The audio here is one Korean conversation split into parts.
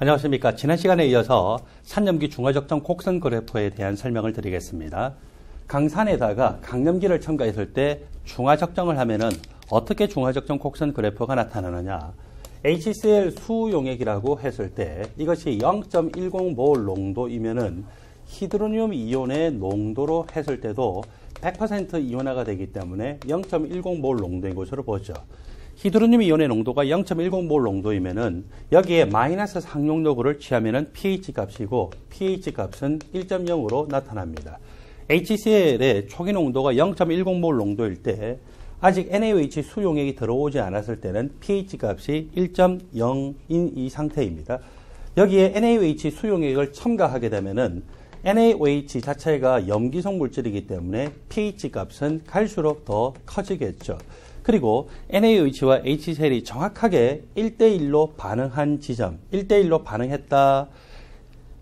안녕하십니까. 지난 시간에 이어서 산염기 중화적정 곡선 그래프에 대한 설명을 드리겠습니다. 강산에다가 강염기를 첨가했을 때 중화적정을 하면은 어떻게 중화적정 곡선 그래프가 나타나느냐. HCl 수용액이라고 했을 때 이것이 0.10몰 농도이면은 히드로늄 이온의 농도로 했을 때도 100% 이온화가 되기 때문에 0.10몰 농도인 것으로 보죠. 히드로늄 이온의 농도가 0.10몰 농도이면은 여기에 마이너스 상용도구를 취하면은 pH 값이고 pH 값은 1.0으로 나타납니다. HCl의 초기 농도가 0.10몰 농도일 때 아직 NaOH 수용액이 들어오지 않았을 때는 pH 값이 1.0인 이 상태입니다. 여기에 NaOH 수용액을 첨가하게 되면은 NaOH 자체가 염기성 물질이기 때문에 pH 값은 갈수록 더 커지겠죠. 그리고 NaOH와 HCl이 정확하게 1대1로 반응한 지점, 1대1로 반응했다.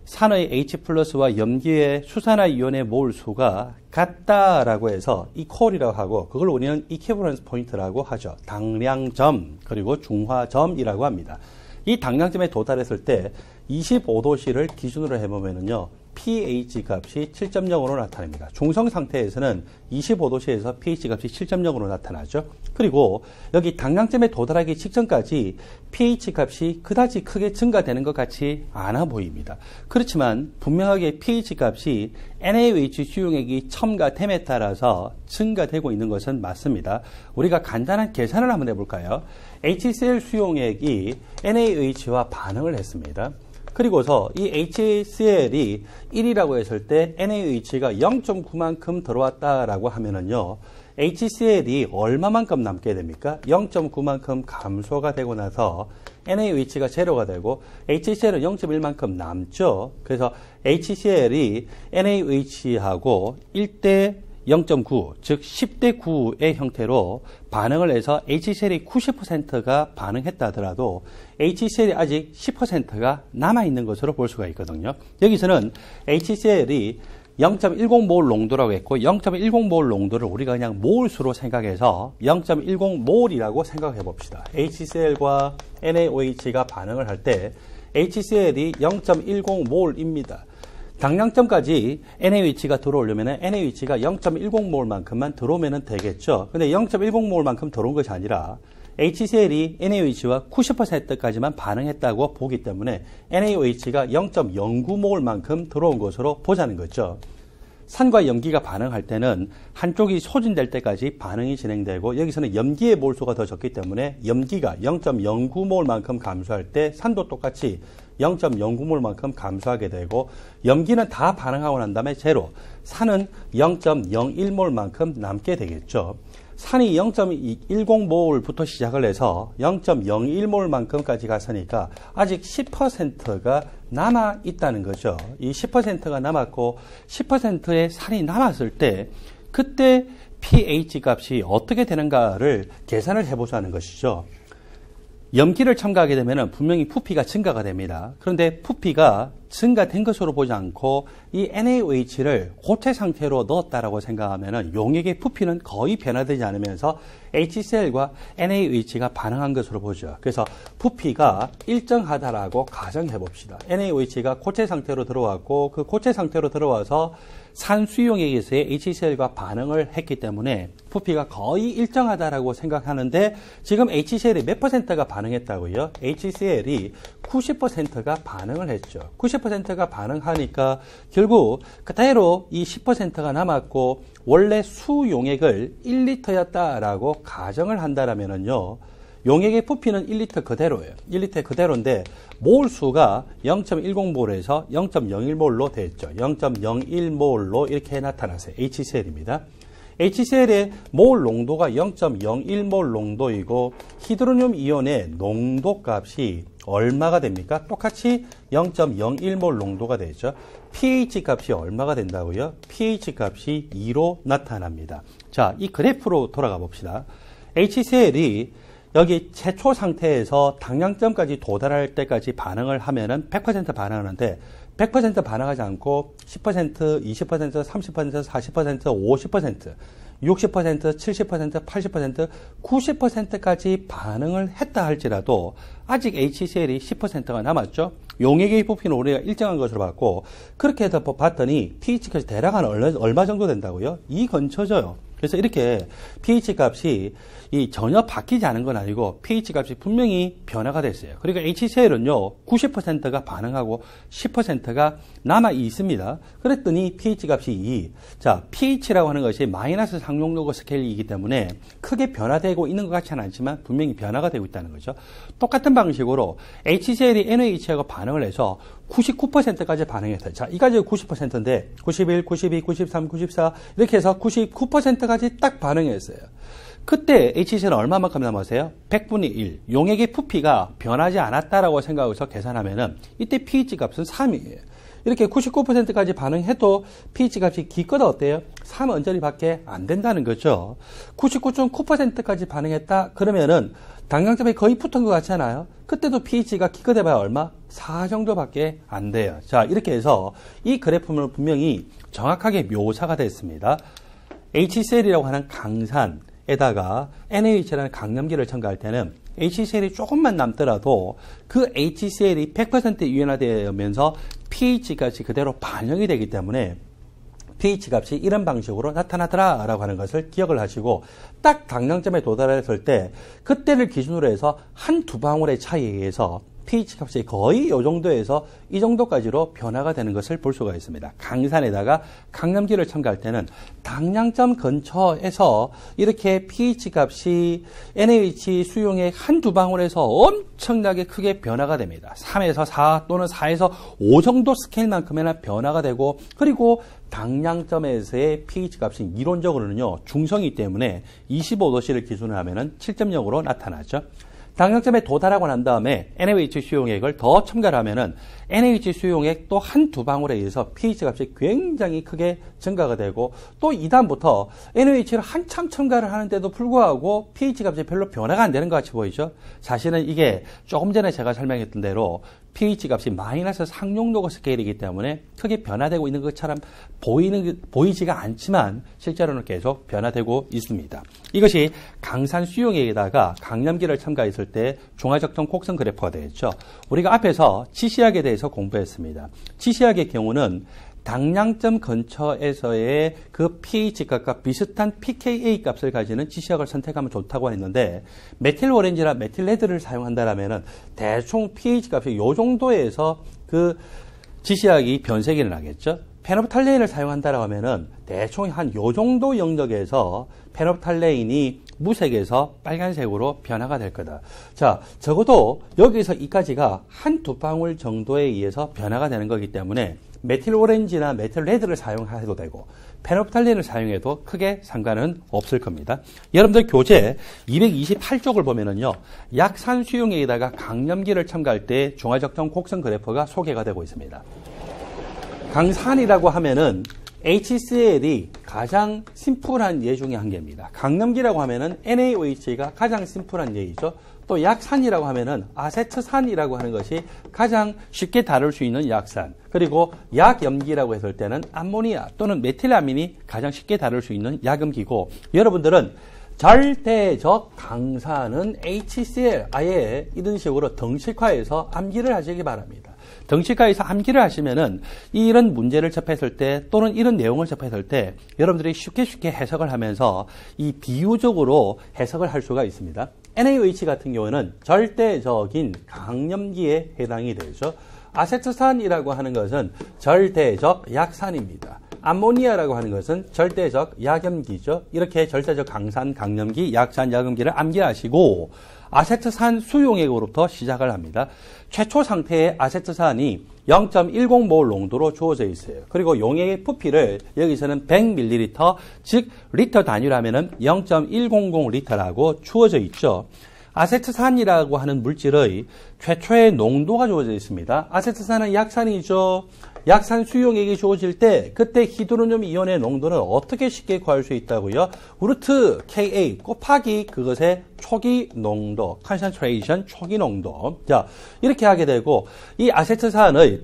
산의 H+와 염기의 수산화 이온의 몰 수가 같다라고 해서 이퀄이라고 하고 그걸 우리는 이퀴버런스 포인트라고 하죠. 당량점 그리고 중화점이라고 합니다. 이 당량점에 도달했을 때 25도씨를 기준으로 해보면은요. pH 값이 7.0으로 나타납니다. 중성 상태에서는 25도씨에서 pH 값이 7.0으로 나타나죠. 그리고 여기 당량점에 도달하기 직전까지 pH 값이 그다지 크게 증가되는 것 같이 않아 보입니다. 그렇지만 분명하게 pH 값이 NaOH 수용액이 첨가됨에 따라서 증가되고 있는 것은 맞습니다. 우리가 간단한 계산을 한번 해볼까요? HCl 수용액이 NaOH와 반응을 했습니다. 그리고서 이 HCl이 1이라고 했을 때 NaOH가 0.9만큼 들어왔다라고 하면은요. HCl이 얼마만큼 남게 됩니까? 0.9만큼 감소가 되고 나서 NaOH가 제로가 되고 HCl은 0.1만큼 남죠. 그래서 HCl이 NaOH하고 1대 0.9, 즉 10대 9의 형태로 반응을 해서 HCl이 90%가 반응했다 하더라도 HCl이 아직 10%가 남아있는 것으로 볼 수가 있거든요. 여기서는 HCl이 0.10몰 농도라고 했고 0.10몰 농도를 우리가 그냥 몰수로 생각해서 0.10몰이라고 생각해 봅시다. HCl과 NaOH가 반응을 할 때 HCl이 0.10몰입니다. 당량점까지 NaOH가 들어오려면 NaOH가 0.10몰만큼만 들어오면 되겠죠. 근데 0.10몰만큼 들어온 것이 아니라 HCl이 NaOH와 90%까지만 반응했다고 보기 때문에 NaOH가 0.09몰만큼 들어온 것으로 보자는 거죠. 산과 염기가 반응할 때는 한쪽이 소진될 때까지 반응이 진행되고 여기서는 염기의 몰수가 더 적기 때문에 염기가 0.09몰만큼 감소할 때 산도 똑같이 0.09몰만큼 감소하게 되고 염기는 다 반응하고 난 다음에 제로, 산은 0.01몰만큼 남게 되겠죠. 산이 0.10몰부터 시작을 해서 0.01몰만큼까지 갔으니까 아직 10%가 남아 있다는 거죠. 이 10%가 남았고 10%의 산이 남았을 때 그때 pH 값이 어떻게 되는가를 계산을 해보자는 것이죠. 염기를 첨가하게 되면 분명히 부피가 증가가 됩니다. 그런데 부피가 증가된 것으로 보지 않고 이 NaOH를 고체 상태로 넣었다라고 생각하면 용액의 부피는 거의 변화되지 않으면서 HCl과 NaOH가 반응한 것으로 보죠. 그래서 부피가 일정하다라고 가정해 봅시다. NaOH가 고체 상태로 들어왔고 그 고체 상태로 들어와서 산수용액에서의 HCl과 반응을 했기 때문에 부피가 거의 일정하다라고 생각하는데 지금 HCl이 몇 %가 반응했다고요? HCl이 90%가 반응을 했죠. 90%가 반응하니까 결국 그대로 이 10%가 남았고 원래 수용액을 1리터였다라고 가정을 한다라면은요. 용액의 부피는 1리터 그대로예요. 1리터 그대로인데 몰수가 0.10몰에서 0.01몰로 됐죠. 0.01몰로 이렇게 나타나세요. HCl입니다. HCl의 몰 농도가 0.01몰 농도이고 히드로늄 이온의 농도 값이 얼마가 됩니까? 똑같이 0.01몰 농도가 되죠. pH 값이 얼마가 된다고요? pH 값이 2로 나타납니다. 자, 이 그래프로 돌아가 봅시다. HCl이 여기 최초 상태에서 당량점까지 도달할 때까지 반응을 하면은 100% 반응하는데 100% 반응하지 않고 10%, 20%, 30%, 40%, 50% 60%, 70%, 80%, 90%까지 반응을 했다 할지라도 아직 HCl이 10%가 남았죠. 용액의 부피는 우리가 일정한 것으로 봤고, 그렇게 해서 봤더니 pH값이 대략 한 얼마 정도 된다고요? 이 근처져요. 그래서 이렇게 pH 값이 전혀 바뀌지 않은 건 아니고 pH 값이 분명히 변화가 됐어요. 그러니까 HCl은요 90%가 반응하고 10%가 남아 있습니다. 그랬더니 pH 값이 2. 자, pH라고 하는 것이 마이너스 상용로그 스케일이기 때문에 크게 변화되고 있는 것 같지는 않지만 분명히 변화가 되고 있다는 거죠. 똑같은 방식으로 HCl이 NaH하고 반응을 해서 99%까지 반응했어요. 자, 이 가지가 90%인데 91, 92, 93, 94 이렇게 해서 99%까지 딱 반응했어요. 그때 HCl은 얼마만큼 남았어요? 100분의 1. 용액의 부피가 변하지 않았다라고 생각해서 계산하면은 이때 pH 값은 3이에요. 이렇게 99%까지 반응해도 pH 값이 기껏 어때요? 3 언저리밖에 안 된다는 거죠. 99.9%까지 반응했다 그러면은 당량점에 거의 붙은 것 같잖아요. 그때도 pH가 기껏 해봐야 얼마? 4 정도밖에 안 돼요. 자, 이렇게 해서 이 그래프는 분명히 정확하게 묘사가 됐습니다. HCl이라고 하는 강산에다가 NaOH라는 강염기를 첨가할 때는 HCl이 조금만 남더라도 그 HCl이 100% 유연화되면서 pH 값이 그대로 반영이 되기 때문에 pH 값이 이런 방식으로 나타나더라 라고 하는 것을 기억을 하시고, 딱 당량점에 도달했을 때 그때를 기준으로 해서 한두 방울의 차이에 의해서 pH 값이 거의 이 정도에서 이 정도까지로 변화가 되는 것을 볼 수가 있습니다. 강산에다가 강염기를 첨가할 때는 당량점 근처에서 이렇게 pH 값이 NaOH 수용액 한두 방울에서 엄청나게 크게 변화가 됩니다. 3에서 4 또는 4에서 5 정도 스케일만큼이나 변화가 되고, 그리고 당량점에서의 pH 값이 이론적으로는요 중성이기 때문에 25도씨를 기준으로 하면은 7.0으로 나타나죠. 당량점에 도달하고 난 다음에 NaOH 수용액을 더 첨가를 하면은 NaOH 수용액 또 한두 방울에 의해서 pH 값이 굉장히 크게 증가가 되고, 또 이 다음부터 NaOH를 한참 첨가를 하는데도 불구하고 pH 값이 별로 변화가 안 되는 것 같이 보이죠. 사실은 이게 조금 전에 제가 설명했던 대로 pH 값이 마이너스 상용로그 스케일이기 때문에 크게 변화되고 있는 것처럼 보이지가 않지만 실제로는 계속 변화되고 있습니다. 이것이 강산 수용액에다가 강염기를 첨가했을 때 중화적정 곡선 그래프가 되겠죠. 우리가 앞에서 지시약에 대해서 공부했습니다. 지시약의 경우는 당량점 근처에서의 그 pH 값과 비슷한 pKa 값을 가지는 지시약을 선택하면 좋다고 했는데, 메틸 오렌지나 메틸 레드를 사용한다라면은 대충 pH 값이 이 정도에서 그 지시약이 변색이 일어나겠죠. 페놉탈레인을 사용한다라고 하면은 대충 한 요 정도 영역에서 페놉탈레인이 무색에서 빨간색으로 변화가 될 거다. 자, 적어도 여기서 이까지가 한두 방울 정도에 의해서 변화가 되는 거기 때문에 메틸 오렌지나 메틸 레드를 사용해도 되고 페놉탈렌을 사용해도 크게 상관은 없을 겁니다. 여러분들 교재 228쪽을 보면은요, 약산 수용액에다가 강염기를 첨가할 때 중화적정 곡선 그래프가 소개가 되고 있습니다. 강산이라고 하면은 HCl이 가장 심플한 예 중에 한 개입니다. 강염기라고 하면은 NaOH가 가장 심플한 예이죠. 또 약산이라고 하면은 아세트산이라고 하는 것이 가장 쉽게 다룰 수 있는 약산, 그리고 약염기라고 했을 때는 암모니아 또는 메틸아민이 가장 쉽게 다룰 수 있는 약염기고, 여러분들은 절대적 강산은 HCl 아예 이런 식으로 덩식화해서 암기를 하시기 바랍니다. 덩식화해서 암기를 하시면은 이런 문제를 접했을 때 또는 이런 내용을 접했을 때 여러분들이 쉽게 해석을 하면서 이 비유적으로 해석을 할 수가 있습니다. NaOH 같은 경우는 절대적인 강염기에 해당이 되죠. 아세트산이라고 하는 것은 절대적 약산입니다. 암모니아라고 하는 것은 절대적 약염기죠. 이렇게 절대적 강산, 강염기, 약산, 약염기를 암기하시고 아세트산 수용액으로부터 시작을 합니다. 최초 상태의 아세트산이 0.10몰 농도로 주어져 있어요. 그리고 용액의 부피를 여기서는 100ml, 즉 리터 단위로 하면은 0.100리터라고 주어져 있죠. 아세트산이라고 하는 물질의 최초의 농도가 주어져 있습니다. 아세트산은 약산이죠. 약산 수용액이 주어질 때 그때 히드로늄 이온의 농도는 어떻게 쉽게 구할 수 있다고요? 루트 Ka 곱하기 그것의 초기 농도, concentration 초기 농도. 자, 이렇게 하게 되고 이 아세트산의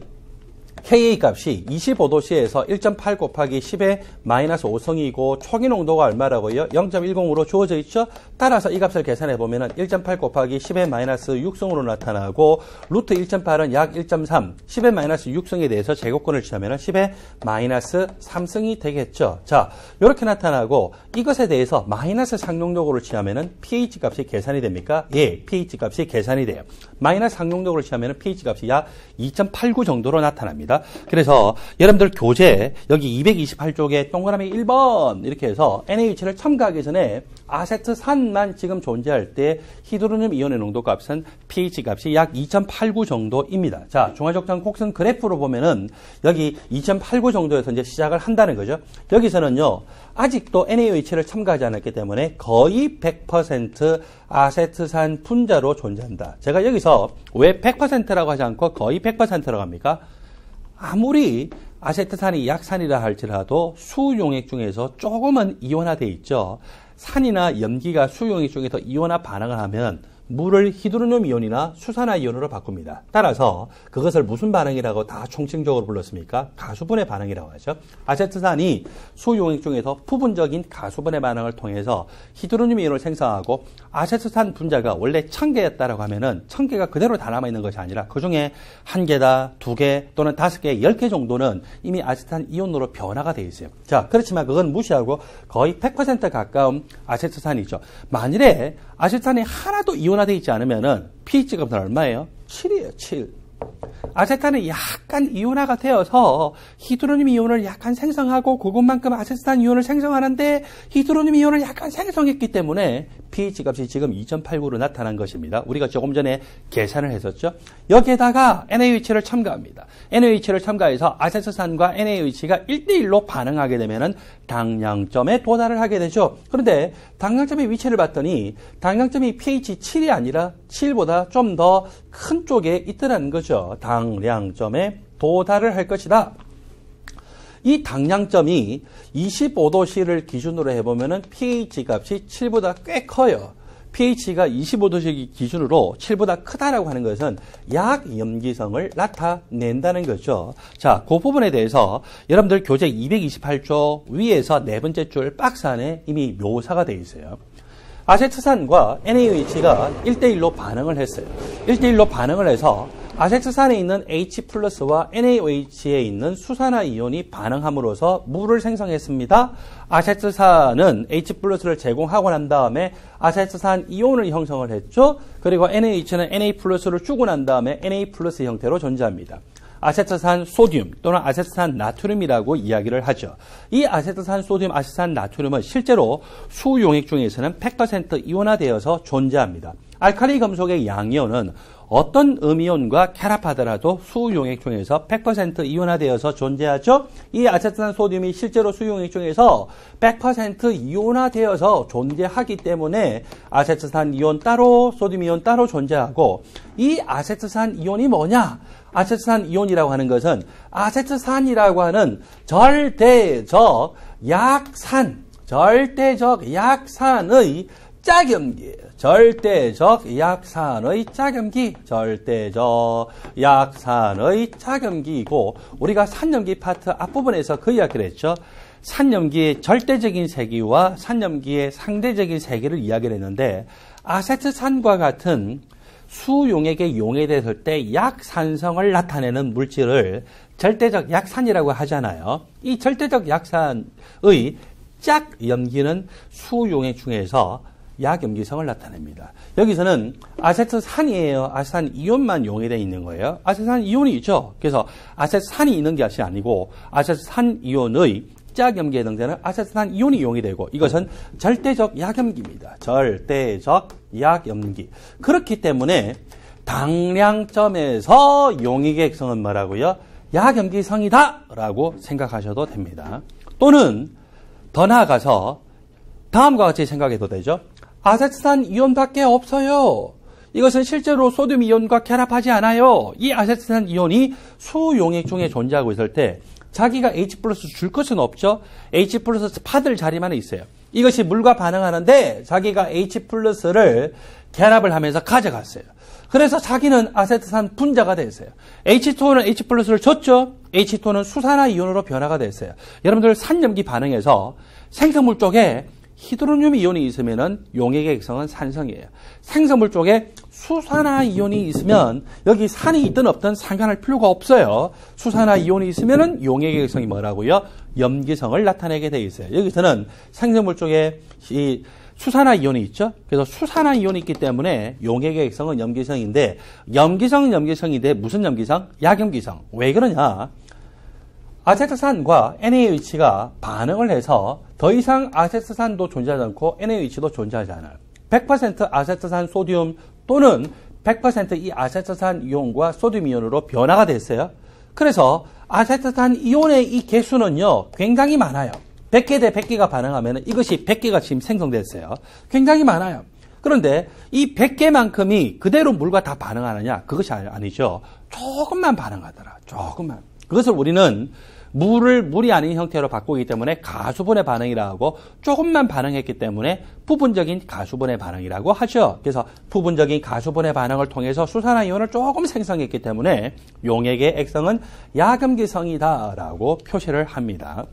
Ka 값이 25도씨에서 1.8 곱하기 10의 마이너스 5성이고 초기 농도가 얼마라고요? 0.10으로 주어져 있죠? 따라서 이 값을 계산해 보면은 1.8 곱하기 10의 마이너스 6성으로 나타나고 루트 1.8은 약 1.3, 10의 마이너스 6성에 대해서 제곱근을 취하면은 10의 마이너스 3성이 되겠죠. 자, 이렇게 나타나고 이것에 대해서 마이너스 상용도구를 취하면은 pH 값이 계산이 됩니까? 예, pH 값이 계산이 돼요. 마이너스 상용도구를 취하면은 pH 값이 약 2.89 정도로 나타납니다. 그래서 여러분들 교재 여기 228쪽에 동그라미 1번 이렇게 해서 NaOH를 첨가하기 전에 아세트산만 지금 존재할 때 히드로늄 이온의 농도 값은 pH 값이 약 2.89 정도입니다. 자, 중화적정 곡선 그래프로 보면은 여기 2.89 정도에서 이제 시작을 한다는 거죠. 여기서는요, 아직도 NaOH를 첨가하지 않았기 때문에 거의 100% 아세트산 분자로 존재한다. 제가 여기서 왜 100%라고 하지 않고 거의 100%라고 합니까? 아무리 아세트산이 약산이라 할지라도 수용액 중에서 조금은 이온화되어 있죠. 산이나 염기가 수용액 중에서 이온화 반응을 하면 물을 히드로늄 이온이나 수산화 이온으로 바꿉니다. 따라서 그것을 무슨 반응이라고 다 총칭적으로 불렀습니까? 가수분해 반응이라고 하죠. 아세트산이 수용액 중에서 부분적인 가수분해 반응을 통해서 히드로늄 이온을 생성하고 아세트산 분자가 원래 1000개였다라고 하면은 1000개가 그대로 다 남아있는 것이 아니라 그 중에 1개다, 2개 또는 5개, 10개 정도는 이미 아세트산 이온으로 변화가 되어 있어요. 자, 그렇지만 그건 무시하고 거의 100% 가까운 아세트산이죠. 만일에 아세트산이 하나도 이온화되어 있지 않으면은 pH 값은 얼마예요? 7이에요, 7. 아세탄이 약간 이온화가 되어서 히드로늄 이온을 약간 생성하고 그것만큼 아세트산 이온을 생성하는데 히드로늄 이온을 약간 생성했기 때문에 pH 값이 지금 2.89로 나타난 것입니다. 우리가 조금 전에 계산을 했었죠. 여기에다가 NaOH를 첨가합니다. NaOH를 첨가해서 아세트산과 NaOH가 1대1로 반응하게 되면은 당량점에 도달을 하게 되죠. 그런데 당량점의 위치를 봤더니 당량점이 pH 7이 아니라 7보다 좀 더 큰 쪽에 있더라는 거죠. 당량점에 도달을 할 것이다. 이 당량점이 25도씨를 기준으로 해보면은 pH 값이 7보다 꽤 커요. pH가 25도씨 기준으로 7보다 크다라고 하는 것은 약염기성을 나타낸다는 거죠. 자, 그 부분에 대해서 여러분들 교재 228조 위에서 네 번째 줄 박스 안에 이미 묘사가 되어 있어요. 아세트산과 NaOH가 1대1로 반응을 했어요. 1대1로 반응을 해서 아세트산에 있는 H+와 NaOH에 있는 수산화 이온이 반응함으로써 물을 생성했습니다. 아세트산은 H+를 제공하고 난 다음에 아세트산 이온을 형성을 했죠. 그리고 NaOH는 Na+를 주고 난 다음에 Na+ 형태로 존재합니다. 아세트산 소듐 또는 아세트산 나트륨이라고 이야기를 하죠. 이 아세트산 소듐, 아세트산 나트륨은 실제로 수용액 중에서는 100% 이온화되어서 존재합니다. 알칼리 금속의 양이온은 어떤 음이온과 결합하더라도 수용액 중에서 100% 이온화되어서 존재하죠. 이 아세트산 소듐이 실제로 수용액 중에서 100% 이온화되어서 존재하기 때문에 아세트산 이온 따로, 소듐 이온 따로 존재하고, 이 아세트산 이온이 뭐냐? 아세트산 이온이라고 하는 것은 아세트산이라고 하는 절대적 약산의 짝염기예요. 절대적 약산의 짝염기이고, 우리가 산염기 파트 앞부분에서 그 이야기를 했죠. 산염기의 절대적인 세기와 산염기의 상대적인 세기를 이야기를 했는데, 아세트산과 같은 수용액에 용해됐을 때 약산성을 나타내는 물질을 절대적 약산이라고 하잖아요. 이 절대적 약산의 짝염기는 수용액 중에서 약염기성을 나타냅니다. 여기서는 아세트산이에요. 아세트산 이온만 용해되어 있는 거예요. 아세트산 이온이 있죠. 그래서 아세트산이 있는 것이 아니고 아세트산 이온의 짝염기에 해당되는 아세트산 이온이 용해되고, 이것은 절대적 약염기입니다. 절대적 약염기. 그렇기 때문에 당량점에서 용액액성은 뭐라고요? 약염기성이다 라고 생각하셔도 됩니다. 또는 더 나아가서 다음과 같이 생각해도 되죠. 아세트산 이온밖에 없어요. 이것은 실제로 소듐 이온과 결합하지 않아요. 이 아세트산 이온이 수용액 중에 존재하고 있을 때 자기가 H+ 줄 것은 없죠. H+ 파들 자리만 있어요. 이것이 물과 반응하는데 자기가 H+를 결합을 하면서 가져갔어요. 그래서 자기는 아세트산 분자가 됐어요. H2는 H+를 줬죠. H2는 수산화이온으로 변화가 됐어요. 여러분들 산염기 반응에서 생성물 쪽에 히드로늄 이온이 있으면은 용액의 액성은 산성이에요. 생성물 쪽에 수산화이온이 있으면 여기 산이 있든 없든 상관할 필요가 없어요. 수산화이온이 있으면은 용액의 액성이 뭐라고요? 염기성을 나타내게 돼 있어요. 여기서는 생성물 쪽에 이 수산화이온이 있죠. 그래서 수산화이온이 있기 때문에 용액의 액성은 염기성인데, 염기성은 염기성인데 무슨 염기성? 약염기성. 왜 그러냐? 아세트산과 NaOH가 반응을 해서 더 이상 아세트산도 존재하지 않고 NaOH도 존재하지 않아요. 100% 아세트산 소듐 또는 100% 이 아세트산 이온과 소듐 이온으로 변화가 됐어요. 그래서 아세트산 이온의 이 개수는요, 굉장히 많아요. 100개 대 100개가 반응하면 이것이 100개가 지금 생성됐어요. 굉장히 많아요. 그런데 이 100개만큼이 그대로 물과 다 반응하느냐? 그것이 아니죠. 조금만 반응하더라. 조금만. 그것을 우리는 물이 아닌 형태로 바꾸기 때문에 가수분해 반응이라고 하고, 조금만 반응했기 때문에 부분적인 가수분해 반응이라고 하죠. 그래서 부분적인 가수분해 반응을 통해서 수산화이온을 조금 생성했기 때문에 용액의 액성은 약염기성이다라고 표시를 합니다.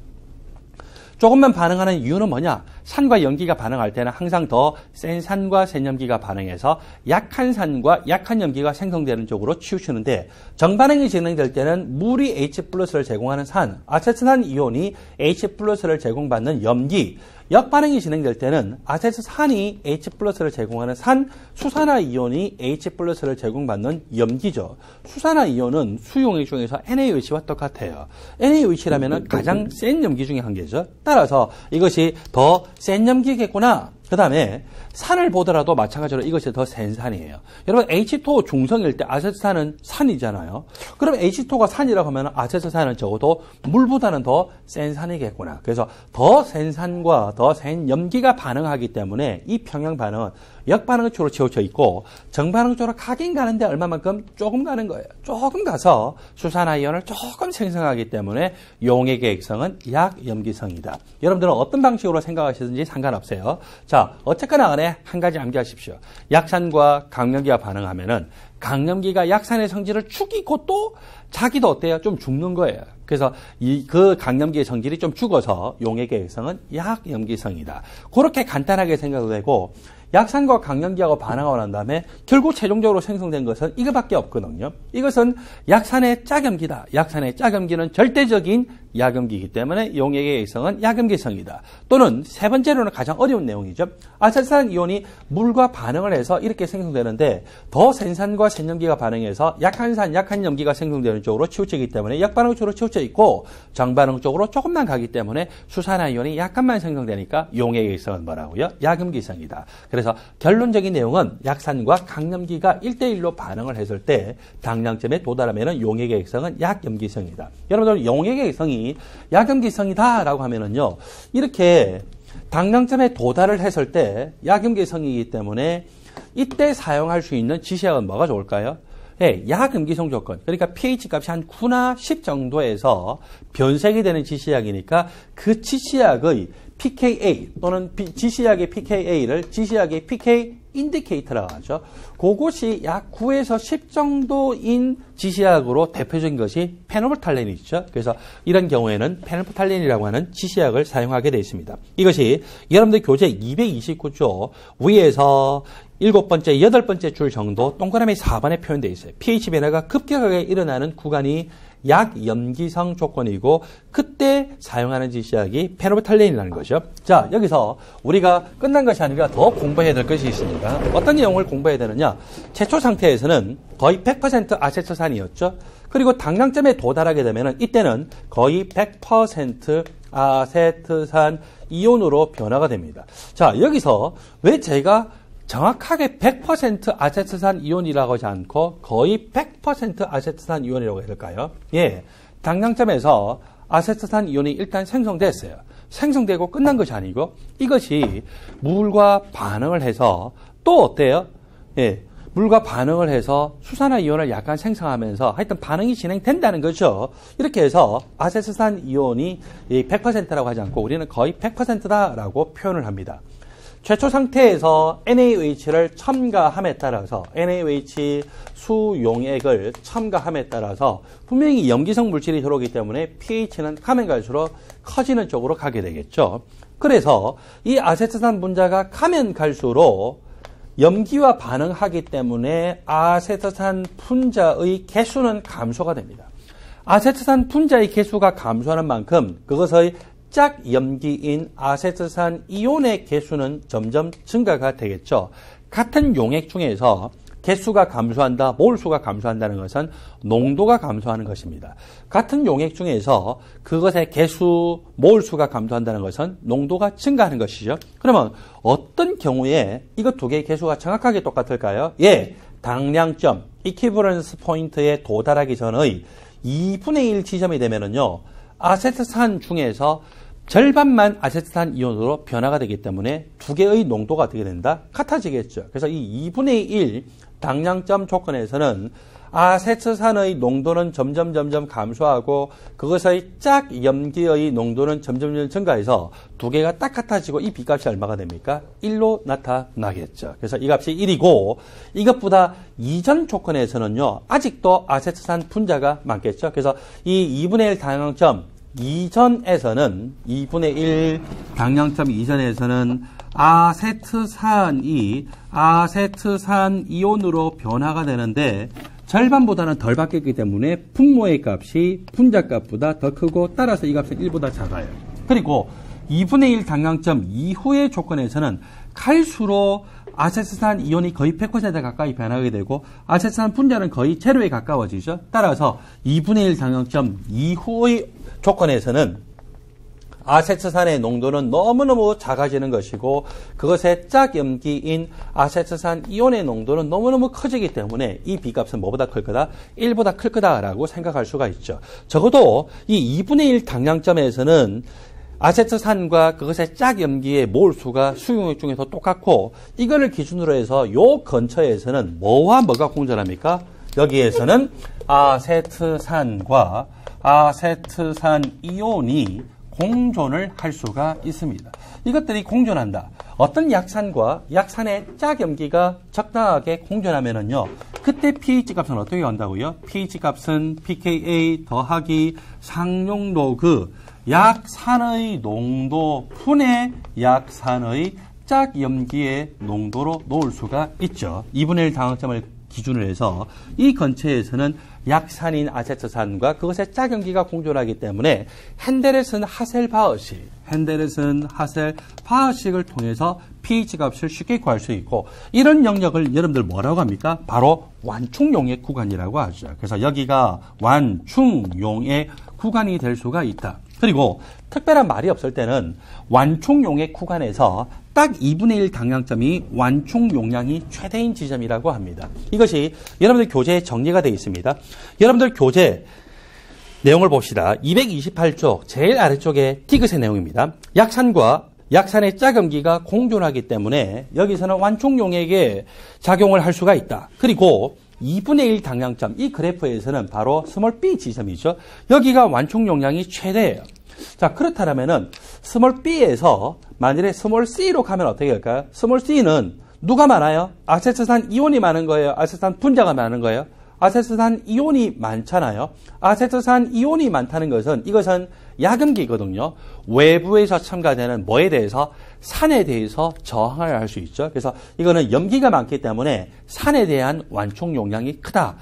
조금만 반응하는 이유는 뭐냐? 산과 염기가 반응할 때는 항상 더 센 산과 센 염기가 반응해서 약한 산과 약한 염기가 생성되는 쪽으로 치우치는데, 정반응이 진행될 때는 물이 H+를 제공하는 산, 아세트산 이온이 H+를 제공받는 염기, 역반응이 진행될 때는 아세트산이 H+를 제공하는 산, 수산화이온이 H+를 제공받는 염기죠. 수산화이온은 수용액 중에서 NaOH와 똑같아요. NaOH라면 가장 센 염기 중에 한 개죠. 따라서 이것이 더 센 염기겠구나. 그 다음에 산을 보더라도 마찬가지로 이것이 더 센 산이에요. 여러분, H2O 중성일 때 아세트산은 산이잖아요. 그럼 H2O가 산이라고 하면 아세트산은 적어도 물보다는 더 센 산이겠구나. 그래서 더 센 산과 더 센 염기가 반응하기 때문에 이 평형 반응은 역반응 쪽으로 치우쳐 있고, 정반응 쪽으로 가긴 가는데 얼마만큼? 조금 가는 거예요. 조금 가서 수산화이온을 조금 생성하기 때문에 용액의 액성은 약염기성이다. 여러분들은 어떤 방식으로 생각하시든지 상관없어요. 자, 어쨌거나 간에 한 가지 암기하십시오. 약산과 강염기가 반응하면은 강염기가 약산의 성질을 죽이고 또 자기도 어때요? 좀 죽는 거예요. 그래서 그 강염기의 성질이 좀 죽어서 용액의 액성은 약염기성이다. 그렇게 간단하게 생각도 되고, 약산과 강염기하고 반응하고 난 다음에 결국 최종적으로 생성된 것은 이거밖에 없거든요. 이것은 약산의 짝염기다. 약산의 짝염기는 절대적인 약염기이기 때문에 용액의 액성은 약염기성이다. 또는 세 번째로는 가장 어려운 내용이죠. 아세트산 이온이 물과 반응을 해서 이렇게 생성되는데, 더 센 산과 센 염기가 반응해서 약한 산, 약한 염기가 생성되는 쪽으로 치우치기 때문에 역반응 쪽으로 치우쳐 있고, 정반응 쪽으로 조금만 가기 때문에 수산화이온이 약간만 생성되니까 용액의 액성은 뭐라고요? 약염기성이다. 그래서 결론적인 내용은 약산과 강염기가 1대1로 반응을 했을 때 당량점에 도달하면 용액의 액성은 약염기성이다. 여러분들, 용액의 액성이 약염기성이다라고 하면은요, 이렇게 당량점에 도달을 했을 때 약염기성이기 때문에 이때 사용할 수 있는 지시약은 뭐가 좋을까요? 네, 약염기성 조건. 그러니까 pH 값이 한 9나 10 정도에서 변색이 되는 지시약이니까 그 지시약의 pKa 또는 지시약의 pKa를 지시약의 pK 인디케이터라고 하죠. 그것이 약 9에서 10 정도인 지시약으로 대표적인 것이 페놀프탈렌이 있죠. 그래서 이런 경우에는 페놀프탈렌이라고 하는 지시약을 사용하게 되어 있습니다. 이것이 여러분들 교재 229조 위에서 7번째, 8번째 줄 정도 동그라미 4번에 표현되어 있어요. pH 변화가 급격하게 일어나는 구간이 약염기성 조건이고, 그때 사용하는 지시약이 페놀프탈렌이라는 거죠. 자, 여기서 우리가 끝난 것이 아니라 더 공부해야 될 것이 있습니다. 어떤 내용을 공부해야 되느냐? 최초 상태에서는 거의 100% 아세트산이었죠. 그리고 당량점에 도달하게 되면 이때는 거의 100% 아세트산 이온으로 변화가 됩니다. 자, 여기서 왜 제가 정확하게 100% 아세트산 이온이라고 하지 않고 거의 100% 아세트산 이온이라고 해야 될까요? 예, 당량점에서 아세트산 이온이 일단 생성됐어요. 생성되고 끝난 것이 아니고 이것이 물과 반응을 해서 또 어때요? 예, 물과 반응을 해서 수산화이온을 약간 생성하면서 하여튼 반응이 진행된다는 거죠. 이렇게 해서 아세트산 이온이 100%라고 하지 않고 우리는 거의 100%다라고 표현을 합니다. 최초 상태에서 NaOH를 첨가함에 따라서 NaOH 수용액을 첨가함에 따라서 분명히 염기성 물질이 들어오기 때문에 pH는 가면 갈수록 커지는 쪽으로 가게 되겠죠. 그래서 이 아세트산 분자가 가면 갈수록 염기와 반응하기 때문에 아세트산 분자의 개수는 감소가 됩니다. 아세트산 분자의 개수가 감소하는 만큼 그것의 짝염기인 아세트산 이온의 개수는 점점 증가가 되겠죠. 같은 용액 중에서 개수가 감소한다, 몰수가 감소한다는 것은 농도가 감소하는 것입니다. 같은 용액 중에서 그것의 개수, 몰수가 감소한다는 것은 농도가 증가하는 것이죠. 그러면 어떤 경우에 이것 두 개의 개수가 정확하게 똑같을까요? 예, 당량점, 이퀴버런스 포인트에 도달하기 전의 2분의 1 지점이 되면은요, 아세트산 중에서 절반만 아세트산 이온으로 변화가 되기 때문에 두 개의 농도가 어떻게 된다? 같아지겠죠. 그래서 이 2분의 1 당량점 조건에서는 아세트산의 농도는 점점 감소하고 그것의 짝염기의 농도는 점점 증가해서 두 개가 딱 같아지고 이 B값이 얼마가 됩니까? 1로 나타나겠죠. 그래서 이 값이 1이고 이것보다 이전 조건에서는요, 아직도 아세트산 분자가 많겠죠. 그래서 이 2분의 1 당량점 이전에서는 2분의 1 당량점 이전에서는 아세트산이 아세트산 이온으로 변화가 되는데 절반보다는 덜 바뀌었기 때문에 분모의 값이 분자 값보다 더 크고 따라서 이 값은 1보다 작아요. 그리고 2분의 1 당량점 이후의 조건에서는 갈수록 아세트산 이온이 거의 100% 가까이 변하게 되고 아세트산 분자는 거의 제로에 가까워지죠. 따라서 2분의 1 당량점 이후의 조건에서는 아세트산의 농도는 너무너무 작아지는 것이고 그것의 짝염기인 아세트산 이온의 농도는 너무너무 커지기 때문에 이 B값은 뭐보다 클 거다? 1보다 클 거다라고 생각할 수가 있죠. 적어도 이 2분의 1 당량점에서는 아세트산과 그것의 짝염기의 몰수가 수용액 중에서 똑같고 이거를 기준으로 해서 요 근처에서는 뭐와 뭐가 공존합니까? 여기에서는 아세트산과 아세트산 이온이 공존을 할 수가 있습니다. 이것들이 공존한다. 어떤 약산과 약산의 짝염기가 적당하게 공존하면은요, 그때 pH 값은 어떻게 한다고요? pH 값은 pKa 더하기 상용로그 약산의 농도 분의 약산의 짝염기의 농도로 놓을 수가 있죠. 2분의 1 당황점을 기준으로 해서 이 근처에서는 약산인 아세트산과 그것의 짝염기가 공존하기 때문에 핸데르슨 하셀바흐식을 통해서 pH 값을 쉽게 구할 수 있고 이런 영역을 여러분들 뭐라고 합니까? 바로 완충용액 구간이라고 하죠. 그래서 여기가 완충용액 구간이 될 수가 있다. 그리고 특별한 말이 없을 때는 완충용액 구간에서 딱 2분의 1 당량점이 완충 용량이 최대인 지점이라고 합니다. 이것이 여러분들 교재에 정리가 되어 있습니다. 여러분들 교재 내용을 봅시다. 228쪽 제일 아래쪽에 디귿의 내용입니다. 약산과 약산의 짝염기가 공존하기 때문에 여기서는 완충 용액에 작용을 할 수가 있다. 그리고 2분의 1 당량점, 이 그래프에서는 바로 스몰 b 지점이죠. 여기가 완충 용량이 최대예요. 자, 그렇다면은 스몰 b에서 만일에 스몰 c로 가면 어떻게 할까요? 스몰 c는 누가 많아요? 아세트산 이온이 많은 거예요? 아세트산 분자가 많은 거예요? 아세트산 이온이 많잖아요. 아세트산 이온이 많다는 것은 이것은 약염기거든요. 외부에서 첨가되는 뭐에 대해서? 산에 대해서 저항을 할 수 있죠. 그래서 이거는 염기가 많기 때문에 산에 대한 완충 용량이 크다.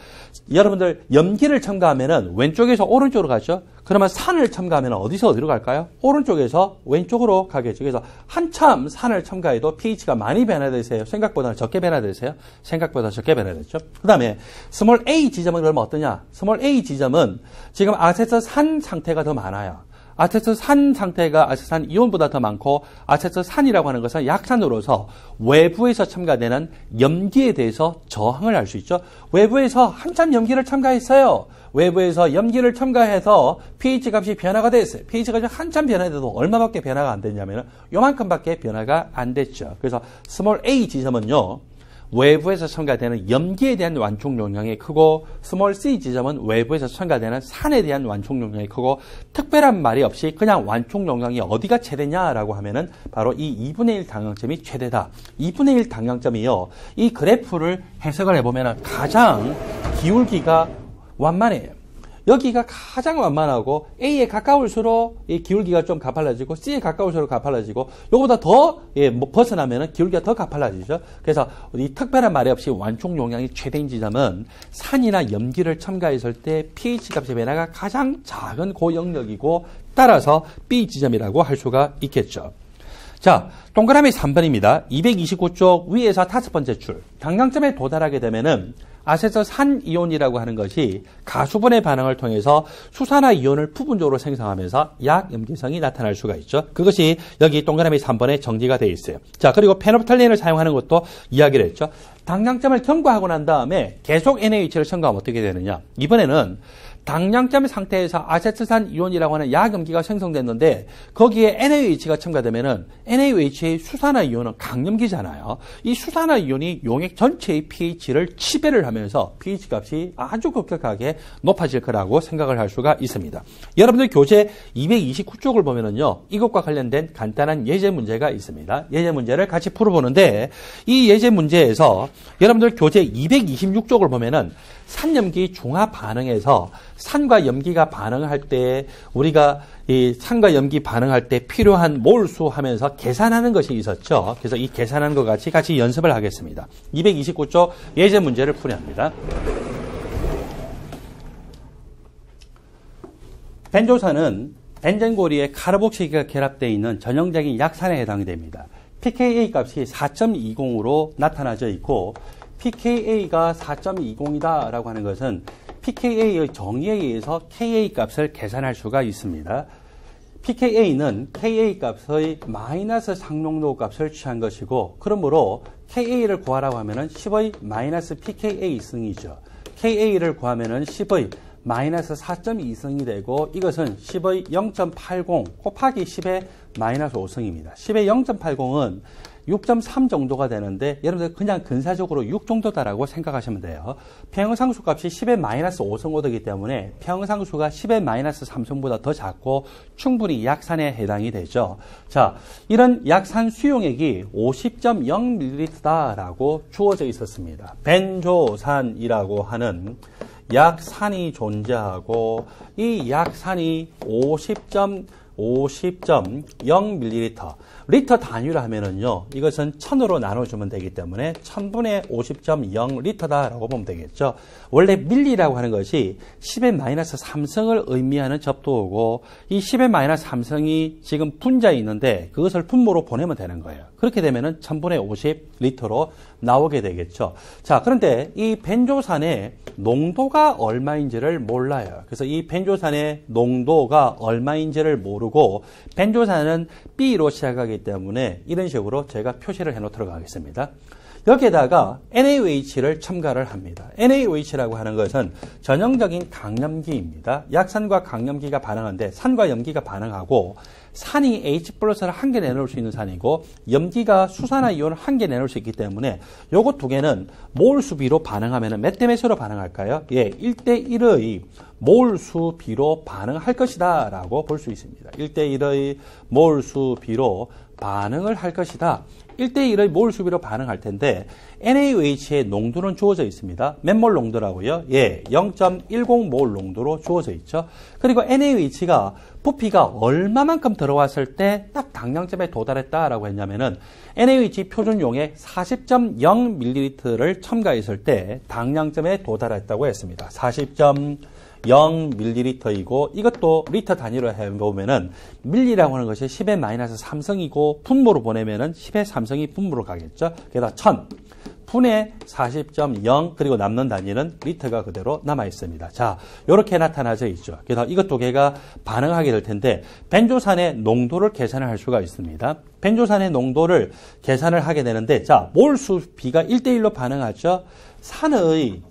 여러분들 염기를 첨가하면은 왼쪽에서 오른쪽으로 가죠. 그러면 산을 첨가하면 어디서 어디로 갈까요? 오른쪽에서 왼쪽으로 가겠죠. 그래서 한참 산을 첨가해도 pH가 많이 변화되세요. 생각보다 적게 변화되세요. 생각보다 적게 변화됐죠. 그 다음에 스몰 a 지점은 그러면 어떠냐? 스몰 a 지점은 지금 아세트산 상태가 더 많아요. 아세트산 상태가 아세트산 이온보다 더 많고 아세트산이라고 하는 것은 약산으로서 외부에서 첨가되는 염기에 대해서 저항을 할 수 있죠. 외부에서 한참 염기를 첨가했어요. 외부에서 염기를 첨가해서 pH 값이 변화가 됐어요. pH 값이 한참 변화돼도 얼마밖에 변화가 안 됐냐면 요만큼밖에 변화가 안 됐죠. 그래서 스몰 a 지점은요. 외부에서 첨가되는 염기에 대한 완충 용량이 크고 스몰 c 지점은 외부에서 첨가되는 산에 대한 완충 용량이 크고 특별한 말이 없이 그냥 완충 용량이 어디가 최대냐라고 하면은 바로 이 2분의 1 당량점이 최대다. 2분의 1 당량점이요. 이 그래프를 해석을 해보면 가장 기울기가 완만해요. 여기가 가장 완만하고 A에 가까울수록 이 기울기가 좀 가팔라지고 C에 가까울수록 가팔라지고 요거보다 더 벗어나면 기울기가 더 가팔라지죠. 그래서 이 특별한 말이 없이 완충 용량이 최대인 지점은 산이나 염기를 첨가했을 때 pH 값의 변화가 가장 작은 그 영역이고 따라서 B 지점이라고 할 수가 있겠죠. 자, 동그라미 3번입니다. 229쪽 위에서 5번째 줄. 당량점에 도달하게 되면은 아세트산 이온이라고 하는 것이 가수분해 반응을 통해서 수산화 이온을 부분적으로 생성하면서 약염기성이 나타날 수가 있죠. 그것이 여기 동그라미 3번에 정리가 되어 있어요. 자, 그리고 페놉탈렌을 사용하는 것도 이야기를 했죠. 당량점을 경과하고 난 다음에 계속 NaOH를 첨가하면 어떻게 되느냐. 이번에는 당량점 상태에서 아세트산 이온이라고 하는 약염기가 생성됐는데 거기에 NaOH가 첨가되면은 NaOH의 수산화 이온은 강염기잖아요. 이 수산화 이온이 용액 전체의 pH를 치배를 하면서 pH 값이 아주 급격하게 높아질 거라고 생각을 할 수가 있습니다. 여러분들 교재 229쪽을 보면은요, 이것과 관련된 간단한 예제 문제가 있습니다. 예제 문제를 같이 풀어보는데 이 예제 문제에서 여러분들 교재 226쪽을 보면은 산염기 중화 반응에서 산과 염기가 반응할 때 우리가 이 산과 염기 반응할 때 필요한 몰수 하면서 계산하는 것이 있었죠. 그래서 이 계산하는 것 같이 연습을 하겠습니다. 229쪽 예제 문제를 풀어야 합니다. 벤조산은 벤젠고리에 카르복실기가 결합되어 있는 전형적인 약산에 해당이 됩니다. pKa 값이 4.20으로 나타나져 있고 pKa가 4.20이다 라고 하는 것은 pKa의 정의에 의해서 Ka 값을 계산할 수가 있습니다. pKa는 Ka 값의 마이너스 상농도 값을 취한 것이고 그러므로 Ka를 구하라고 하면은 10의 마이너스 pKa 승이죠. Ka를 구하면은 10의 마이너스 4.2승이 되고 이것은 10의 0.80 곱하기 10의 마이너스 5승입니다. 10의 0.80은 6.3 정도가 되는데 여러분들 그냥 근사적으로 6 정도다라고 생각하시면 돼요. 평형상수 값이 10의 마이너스 5승5도이기 때문에 평형상수가 10의 마이너스 3승보다 더 작고 충분히 약산에 해당이 되죠. 자, 이런 약산 수용액이 50.0ml다라고 주어져 있었습니다. 벤조산이라고 하는 약산이 존재하고 이 약산이 50.0ml 리터 단위로 하면은요, 이것은 1000으로 나눠주면 되기 때문에 1000분의 50.0리터다라고 보면 되겠죠. 원래 밀리라고 하는 것이 10의 마이너스 3승을 의미하는 접두어고 이 10의 마이너스 3승이 지금 분자에 있는데 그것을 분모로 보내면 되는 거예요. 그렇게 되면은 1000분의 50리터로 나오게 되겠죠. 자, 그런데 이 벤조산의 농도가 얼마인지를 몰라요. 그래서 이 벤조산의 농도가 얼마인지를 모르고 벤조산은 B로 시작하기 때문에 이런 식으로 제가 표시를 해 놓도록 하겠습니다. 여기에다가 NaOH를 첨가를 합니다. NaOH라고 하는 것은 전형적인 강염기입니다. 약산과 강염기가 반응하는데 산과 염기가 반응하고 산이 H 플러스를 한 개 내놓을 수 있는 산이고 염기가 수산화 이온을 한 개 내놓을 수 있기 때문에 요거 두 개는 몰수 비로 반응하면 몇 대 몇으로 반응할까요? 예, 1대1의 몰수 비로 반응할 것이다 라고 볼 수 있습니다. 1대1의 몰수 비로 반응을 할 것이다. 1대1의 몰수비로 반응할 텐데 NaOH의 농도는 주어져 있습니다. 몇 몰 농도라고요? 예, 0.10몰 농도로 주어져 있죠. 그리고 NaOH가 부피가 얼마만큼 들어왔을 때 딱 당량점에 도달했다라고 했냐면은 NaOH 표준용액 40.0ml를 첨가했을 때 당량점에 도달했다고 했습니다. 40.0ml이고 이것도 리터 단위로 해보면은 밀리라고 하는 것이 10의 마이너스 3승이고 분모로 보내면은 10의 3승이 분모로 가겠죠. 게다가 1000 분의 40.0 그리고 남는 단위는 리터가 그대로 남아 있습니다. 자, 이렇게 나타나져 있죠. 그래서 이것 두 개가 반응하게 될 텐데 벤조산의 농도를 계산을 할 수가 있습니다. 벤조산의 농도를 계산을 하게 되는데 자, 몰수 비가 1대1로 반응하죠. 산의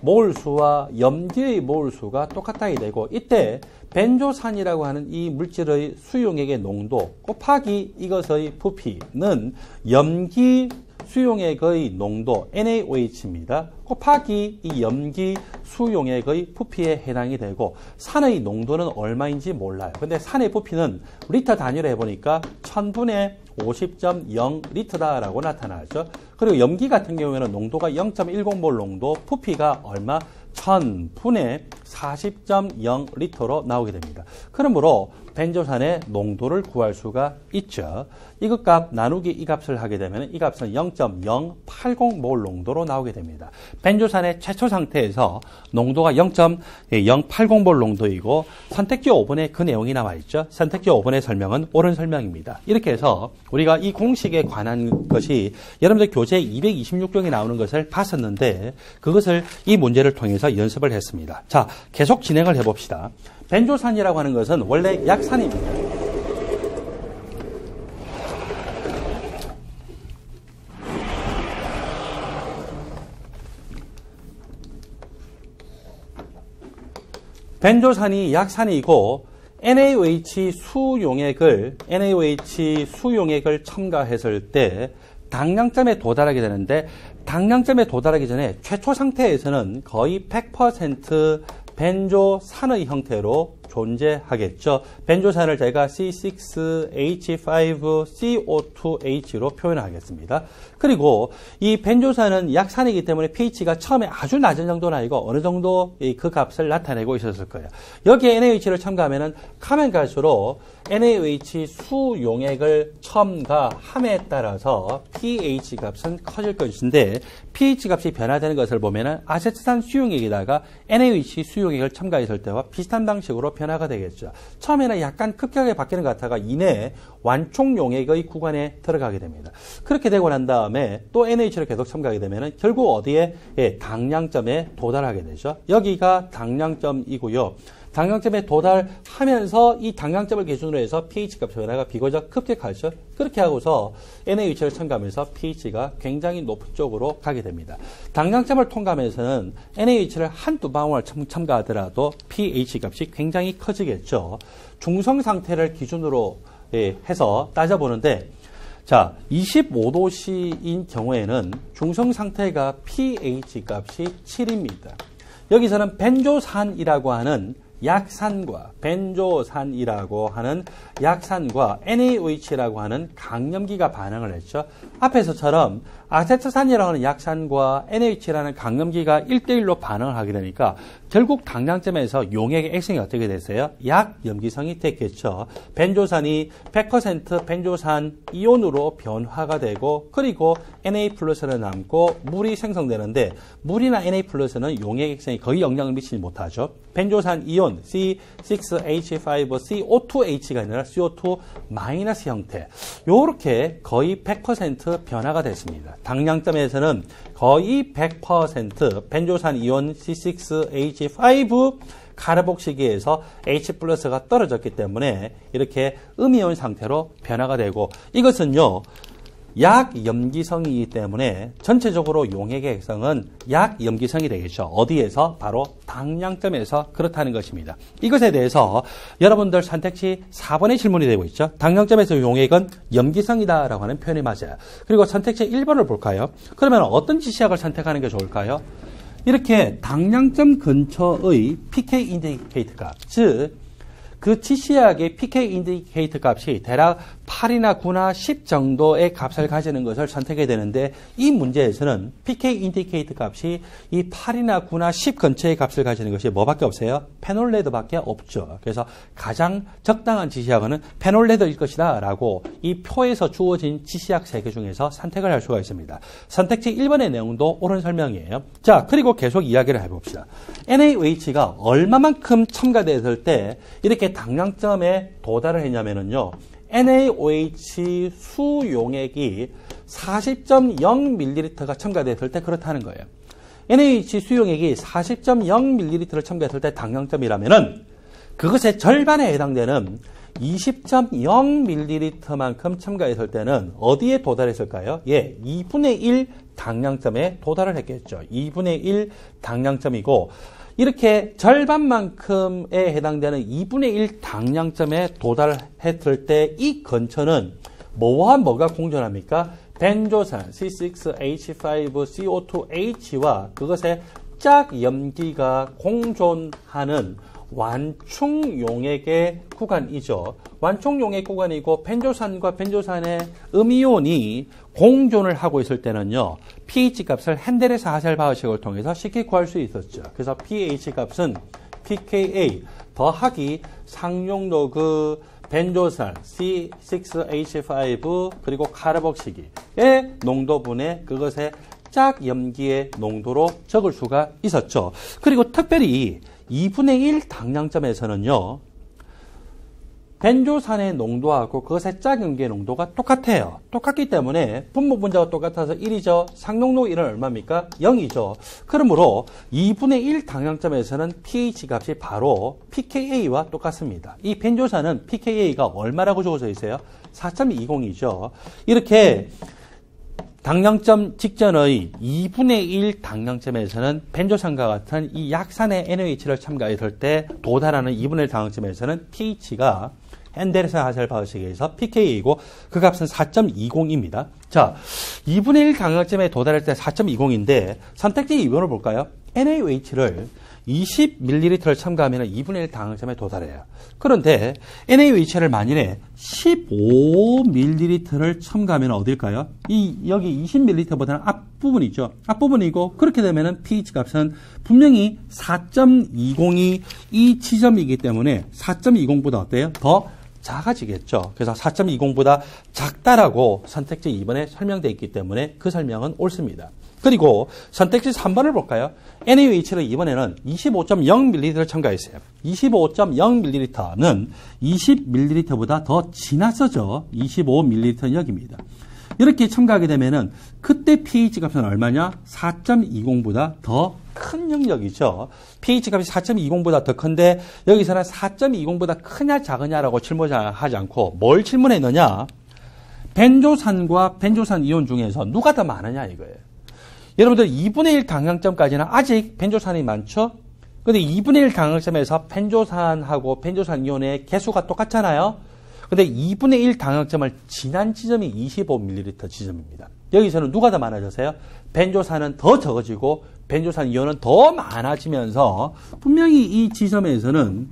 몰수와 염기의 몰수가 똑같아야 되고 이때 벤조산이라고 하는 이 물질의 수용액의 농도 곱하기 이것의 부피는 염기 수용액의 농도 NaOH입니다. 곱하기 이 염기 수용액의 부피에 해당이 되고 산의 농도는 얼마인지 몰라요. 근데 산의 부피는 리터 단위로 해보니까 1000분의 50.0리터다라고 나타나죠. 그리고 염기 같은 경우에는 농도가 0.10몰 농도, 부피가 얼마? 1000분의 40.0리터로 나오게 됩니다. 그러므로 벤조산의 농도를 구할 수가 있죠. 이것 값 나누기 이 값을 하게 되면 이 값은 0.080몰 농도로 나오게 됩니다. 벤조산의 최초 상태에서 농도가 0.080몰 농도이고 선택지 5번에 그 내용이 나와 있죠. 선택지 5번의 설명은 옳은 설명입니다. 이렇게 해서 우리가 이 공식에 관한 것이 여러분들 교재 226쪽에 나오는 것을 봤었는데 그것을 이 문제를 통해서 연습을 했습니다. 자, 계속 진행을 해봅시다. 벤조산이라고 하는 것은 원래 약산입니다. 벤조산이 약산이고 NaOH 수용액을 첨가했을 때 당량점에 도달하게 되는데 당량점에 도달하기 전에 최초 상태에서는 거의 100% 벤조산의 형태로 존재하겠죠. 벤조산을 제가 C6H5CO2H로 표현하겠습니다. 그리고 이 벤조산은 약산이기 때문에 pH가 처음에 아주 낮은 정도는 아니고 어느 정도 그 값을 나타내고 있었을 거예요. 여기에 NaOH를 첨가하면 가면 갈수록 NaOH 수용액을 첨가함에 따라서 pH 값은 커질 것인데 pH 값이 변화되는 것을 보면 아세트산 수용액에다가 NaOH 수용액을 첨가했을 때와 비슷한 방식으로 변화가 되겠죠. 처음에는 약간 급격하게 바뀌는 것 같다가 이내 완총 용액의 구간에 들어가게 됩니다. 그렇게 되고 난 다음에 또 NaOH를 계속 첨가하게 되면 결국 어디에? 당량점에 도달하게 되죠. 여기가 당량점이고요. 당량점에 도달하면서 이 당량점을 기준으로 해서 pH 값 변화가 비교적 급격하죠. 그렇게 하고서 NaOH를 첨가하면서 pH가 굉장히 높은 쪽으로 가게 됩니다. 당량점을 통과하면서는 NaOH를 한두 방울 첨가하더라도 pH 값이 굉장히 커지겠죠. 중성 상태를 기준으로 해서 따져보는데 자, 25도씨인 경우에는 중성 상태가 pH 값이 7입니다. 여기서는 벤조산이라고 하는 약산과 NaOH라고 하는 강염기가 반응을 했죠. 앞에서처럼 아세트산이라고 하는 약산과 NaOH라는 강염기가 1대1로 반응을 하게 되니까 결국 당량점에서 용액의 액성이 어떻게 됐어요? 약염기성이 됐겠죠. 벤조산이 100% 벤조산 이온으로 변화가 되고 그리고 Na+는 남고 물이 생성되는데 물이나 Na+는 용액 액성이 거의 영향을 미치지 못하죠. 벤조산 이온 C6H5CO2H가 아니라 CO2- 형태 요렇게 거의 100% 변화가 됐습니다. 당량점에서는 거의 100% 벤조산 이온 C6H5 카르복시기에서 H+가 떨어졌기 때문에 이렇게 음이온 상태로 변화가 되고 이것은요 약염기성이기 때문에 전체적으로 용액의 액성은 약염기성이 되겠죠. 어디에서? 바로 당량점에서 그렇다는 것입니다. 이것에 대해서 여러분들 선택지 4번의 질문이 되고 있죠. 당량점에서 용액은 염기성이다라고 하는 표현이 맞아요. 그리고 선택지 1번을 볼까요? 그러면 어떤 지시약을 선택하는 게 좋을까요? 이렇게 당량점 근처의 pK 인디케이터 값, 즉 그 지시약의 pK 인디케이터 값이 대략 8이나 9나 10 정도의 값을 가지는 것을 선택해야 되는데 이 문제에서는 pK 인디케이터 값이 이 8이나 9나 10 근처의 값을 가지는 것이 뭐밖에 없어요? 페놀레드밖에 없죠. 그래서 가장 적당한 지시약은 페놀레드일 것이다 라고 이 표에서 주어진 지시약 3개 중에서 선택을 할 수가 있습니다. 선택지 1번의 내용도 옳은 설명이에요. 자, 그리고 계속 이야기를 해봅시다. NaOH가 얼마만큼 첨가됐을 때 이렇게 당량점에 도달을 했냐면요. NaOH 수용액이 40.0ml가 첨가됐을 때 그렇다는 거예요. NaOH 수용액이 40.0ml를 첨가했을 때 당량점이라면은 그것의 절반에 해당되는 20.0ml만큼 첨가했을 때는 어디에 도달했을까요? 예, 2분의 1 당량점에 도달을 했겠죠. 2분의 1 당량점이고 이렇게 절반만큼에 해당되는 2분의 1 당량점에 도달했을 때 이 근처는 뭐와 뭐가 공존합니까? 벤조산 C6H5CO2H와 그것의 짝 염기가 공존하는 완충용액의 구간이죠. 완충용액 구간이고 벤조산과 벤조산의 음이온이 공존을 하고 있을 때는요. pH 값을 핸델에서 하셀 방식을 통해서 쉽게 구할 수 있었죠. 그래서 pH 값은 pKa 더하기 상용로그 벤조산 C6H5 그리고 카르복시기의 농도분의 그것의 짝 염기의 농도로 적을 수가 있었죠. 그리고 특별히 2분의 1 당량점에서는요. 벤조산의 농도하고 그것의 짝 염기의 농도가 똑같아요. 똑같기 때문에 분모 분자가 똑같아서 1이죠. 상용로 1은 얼마입니까? 0이죠. 그러므로 2분의 1 당량점에서는 pH 값이 바로 pKa와 똑같습니다. 이 벤조산은 pKa가 얼마라고 적어져 있어요? 4.20이죠. 이렇게 당량점 직전의 2분의 1 당량점에서는 벤조산과 같은 이 약산의 NaOH를 첨가했을 때 도달하는 2분의 1 당량점에서는 pH가 핸델슨 하셀 방식에서 pKa이고 그 값은 4.20입니다. 자, 2분의 1 당량점에 도달할 때 4.20인데 선택지 2번을 볼까요? NaOH를 20ml를 첨가하면 2분의 1 당량점에 도달해요. 그런데 NaOH를 만일에 15ml를 첨가하면 어딜까요? 여기 20ml보다는 앞부분이죠. 앞부분이고 그렇게 되면 pH 값은 분명히 4.20이 이 지점이기 때문에 4.20보다 어때요? 더 작아지겠죠. 그래서 4.20보다 작다라고 선택지 2번에 설명되어 있기 때문에 그 설명은 옳습니다. 그리고 선택지 3번을 볼까요? NaOH를 이번에는 25.0ml를 첨가했어요. 25.0ml는 20ml보다 더 지나서죠. 25ml는 여기입니다. 이렇게 첨가하게 되면은 그때 pH 값은 얼마냐? 4.20보다 더 큰 영역이죠. pH 값이 4.20보다 더 큰데 여기서는 4.20보다 크냐 작으냐라고 질문하지 않고 뭘 질문했느냐? 벤조산과 벤조산 이온 중에서 누가 더 많으냐 이거예요. 여러분들 2분의 1 당량점까지는 아직 벤조산이 많죠? 근데 2분의 1 당량점에서 벤조산하고 벤조산 이온의 개수가 똑같잖아요? 근데 2분의 1 당량점을 지난 지점이 25ml 지점입니다. 여기서는 누가 더 많아졌어요? 벤조산은 더 적어지고 벤조산 이온은 더 많아지면서 분명히 이 지점에서는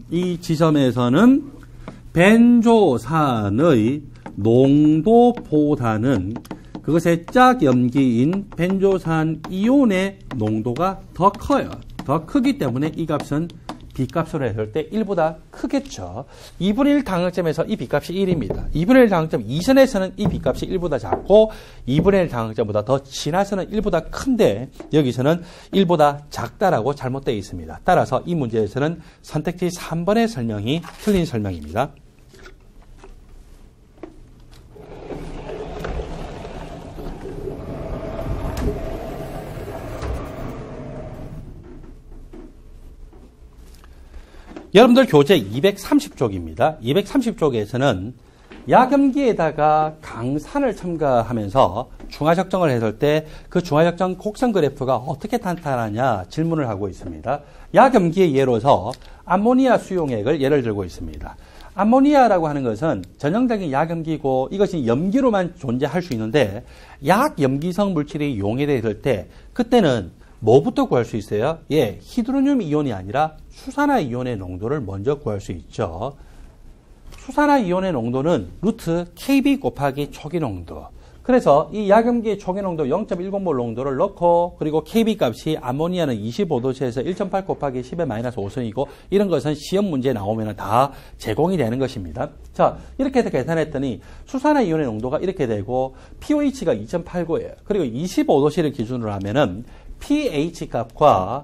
벤조산의 농도보다는 그것의 짝 염기인 벤조산 이온의 농도가 더 커요. 더 크기 때문에 이 값은 B값으로 했을 때 1보다 크겠죠. 2분의 1 당량점에서 이 B값이 1입니다. 2분의 1 당량점 이전에서는 이 B값이 1보다 작고 2분의 1 당량점보다 더 지나서는 1보다 큰데 여기서는 1보다 작다라고 잘못되어 있습니다. 따라서 이 문제에서는 선택지 3번의 설명이 틀린 설명입니다. 여러분들 교재 230쪽입니다. 230쪽에서는 약염기에다가 강산을 첨가하면서 중화적정을 했을 때 그 중화적정 곡선 그래프가 어떻게 나타나냐 질문을 하고 있습니다. 약염기의 예로서 암모니아 수용액을 예를 들고 있습니다. 암모니아라고 하는 것은 전형적인 약염기고 이것이 염기로만 존재할 수 있는데 약염기성 물질이 용해되어 있을 때 그때는 뭐부터 구할 수 있어요? 예, 히드로늄 이온이 아니라 수산화 이온의 농도를 먼저 구할 수 있죠. 수산화 이온의 농도는 루트 KB 곱하기 초기 농도. 그래서 이 약염기의 초기 농도 0.10몰 농도를 넣고 그리고 KB 값이 암모니아는 25도씨에서 1.8 곱하기 10의 마이너스 5선이고 이런 것은 시험 문제에 나오면 다 제공이 되는 것입니다. 자, 이렇게 해서 계산했더니 수산화 이온의 농도가 이렇게 되고 pOH가 2.89예요. 그리고 25도씨를 기준으로 하면은 pH 값과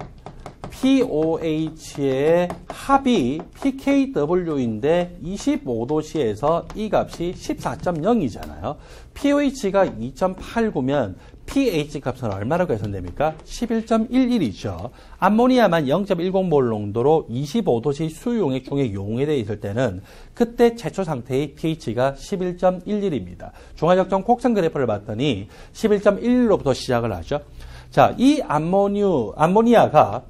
pOH의 합이 pKw인데 25도씨에서 이 값이 14.0이잖아요. pOH가 2.89면 pH 값은 얼마라고 계산됩니까? 11.11이죠. 암모니아만 0.10몰 농도로 25도씨 수용액 중에 용해되어 있을 때는 그때 최초 상태의 pH가 11.11입니다. 중화적정 곡선 그래프를 봤더니 11.11로부터 시작을 하죠. 자, 이 암모니아가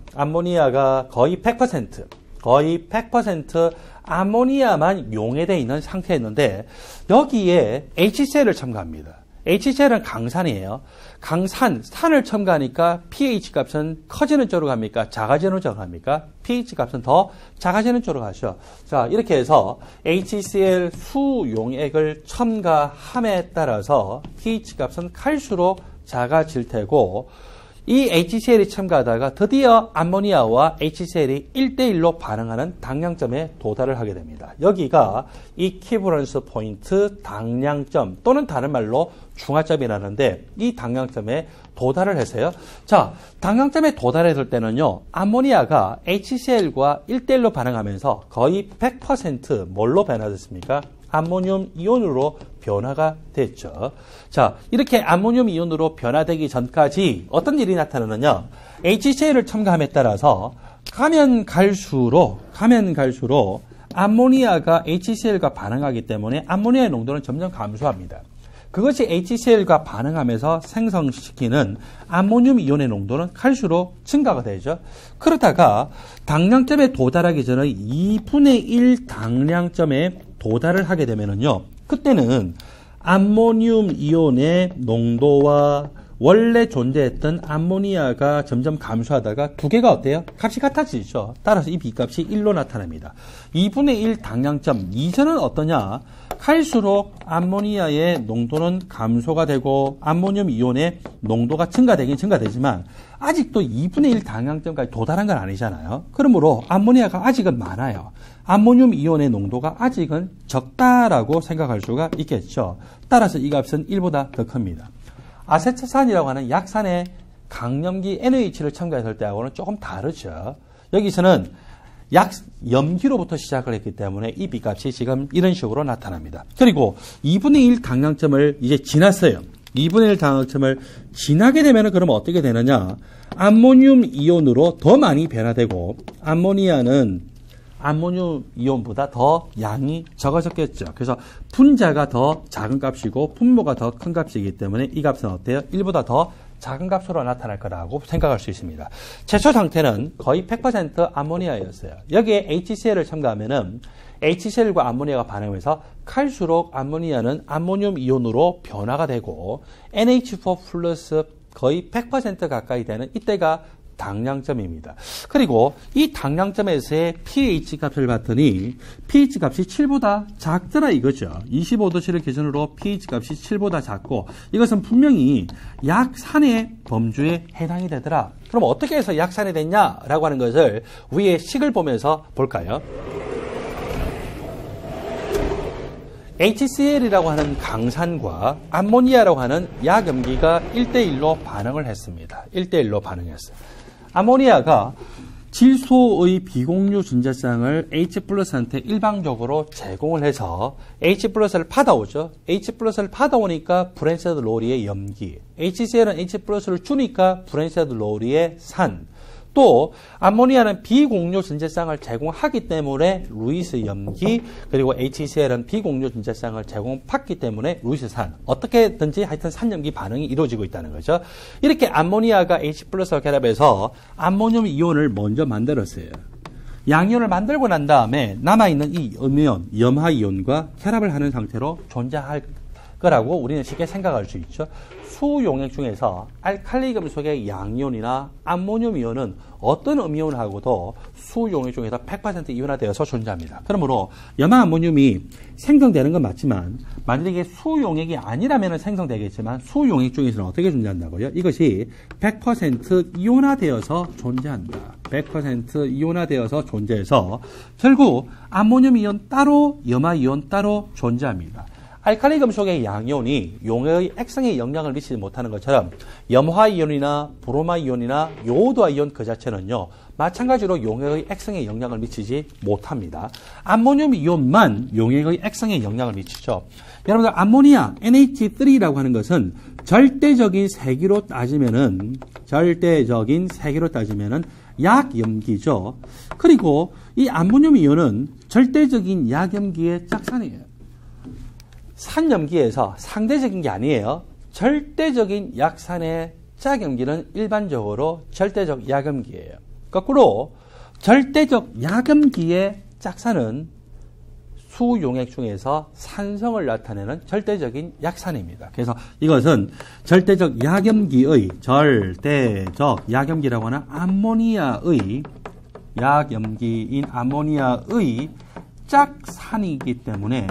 거의 100% 암모니아만 용해되어 있는 상태였는데 여기에 HCl을 첨가합니다. HCl은 강산이에요. 산을 첨가하니까 pH 값은 커지는 쪽으로 갑니까? 작아지는 쪽으로 갑니까? pH 값은 더 작아지는 쪽으로 가죠. 자, 이렇게 해서 HCl 수용액을 첨가함에 따라서 pH 값은 갈수록 작아질 테고, 이 HCl이 첨가하다가 드디어 암모니아와 HCl이 1대1로 반응하는 당량점에 도달을 하게 됩니다. 여기가 이퀴버런스 포인트 당량점, 또는 다른 말로 중화점이라는데, 이 당량점에 도달을 해서요. 자, 당량점에 도달했을 때는요, 암모니아가 HCl과 1대1로 반응하면서 거의 100% 뭘로 변화됐습니까? 암모늄 이온으로 변화가 됐죠. 자, 이렇게 암모늄 이온으로 변화되기 전까지 어떤 일이 나타나느냐? HCl을 첨가함에 따라서 가면 갈수록 암모니아가 HCl과 반응하기 때문에 암모니아의 농도는 점점 감소합니다. 그것이 HCl과 반응하면서 생성시키는 암모늄 이온의 농도는 갈수록 증가가 되죠. 그러다가 당량점에 도달하기 전에 2분의 1 당량점에 도달을 하게 되면은요, 그때는 암모늄 이온의 농도와 원래 존재했던 암모니아가 점점 감소하다가 두 개가 어때요? 값이 같아지죠. 따라서 이 B값이 1로 나타납니다. 2분의 1 당량점 이전은 어떠냐? 갈수록 암모니아의 농도는 감소가 되고 암모늄 이온의 농도가 증가되긴 증가되지만 아직도 2분의 1 당량점까지 도달한 건 아니잖아요. 그러므로 암모니아가 아직은 많아요. 암모늄 이온의 농도가 아직은 적다라고 생각할 수가 있겠죠. 따라서 이 값은 1보다 더 큽니다. 아세트산이라고 하는 약산의 강염기 NaOH를 첨가했을 때하고는 조금 다르죠. 여기서는 염기로부터 시작을 했기 때문에 이 B값이 지금 이런 식으로 나타납니다. 그리고 2분의 1 당량점을 이제 지났어요. 2분의 1 당량점을 지나게 되면 그럼 어떻게 되느냐? 암모늄 이온으로 더 많이 변화되고 암모니아는 암모늄 이온보다 더 양이 적어졌겠죠. 그래서 분자가 더 작은 값이고 분모가 더 큰 값이기 때문에 이 값은 어때요? 1보다 더 작은 값으로 나타날 거라고 생각할 수 있습니다. 최초 상태는 거의 100% 암모니아였어요. 여기에 HCl을 첨가하면은 HCl과 암모니아가 반응하면서 갈수록 암모니아는 암모늄 이온으로 변화가 되고 NH4 플러스 거의 100% 가까이 되는 이때가 당량점입니다. 그리고 이 당량점에서의 pH 값을 봤더니 pH 값이 7보다 작더라 이거죠. 25도씨를 기준으로 pH 값이 7보다 작고 이것은 분명히 약산의 범주에 해당이 되더라. 그럼 어떻게 해서 약산이 됐냐라고 하는 것을 위에 식을 보면서 볼까요? HCl이라고 하는 강산과 암모니아라고 하는 약염기가 1대1로 반응을 했습니다. 1대1로 반응했어요. 아모니아가 질소의 비공유 전자쌍을 H+한테 일방적으로 제공을 해서 H+를 받아오죠. H+를 받아오니까 브랜세드 로리의 염기, HCl은 H+를 주니까 브랜세드 로리의 산, 또 암모니아는 비공유 전자쌍을 제공하기 때문에 루이스 염기, 그리고 HCl은 비공유 전자쌍을 제공받기 때문에 루이스 산, 어떻게든지 하여튼 산염기 반응이 이루어지고 있다는 거죠. 이렇게 암모니아가 H+와 결합해서 암모늄 이온을 먼저 만들었어요. 양이온을 만들고 난 다음에 남아있는 이 음이온, 염화이온과 결합을 하는 상태로 존재할 거라고 우리는 쉽게 생각할 수 있죠. 수용액 중에서 알칼리 금속의 양이온이나 암모늄 이온은 어떤 음이온하고도 수용액 중에서 100% 이온화되어서 존재합니다. 그러므로 염화 암모늄이 생성되는 건 맞지만 만약에 수용액이 아니라면 생성되겠지만 수용액 중에서는 어떻게 존재한다고요? 이것이 100% 이온화되어서 존재한다. 100% 이온화되어서 존재해서 결국 암모늄 이온 따로 염화 이온 따로 존재합니다. 알칼리 금속의 양이온이 용해의 액성에 영향을 미치지 못하는 것처럼 염화이온이나 브로마이온이나 요오드아이온 그 자체는요, 마찬가지로 용해의 액성에 영향을 미치지 못합니다. 암모늄 이온만 용해의 액성에 영향을 미치죠. 여러분들 암모니아 NH3라고 하는 것은 절대적인 세기로 따지면은 약염기죠. 그리고 이 암모늄 이온은 절대적인 약염기의 짝산이에요. 산염기에서 상대적인 게 아니에요. 절대적인 약산의 짝염기는 일반적으로 절대적 약염기예요. 거꾸로 절대적 약염기의 짝산은 수용액 중에서 산성을 나타내는 절대적인 약산입니다. 그래서 이것은 절대적 약염기의 절대적 약염기라고 하는 암모니아의 약염기인 암모니아의 짝산이기 때문에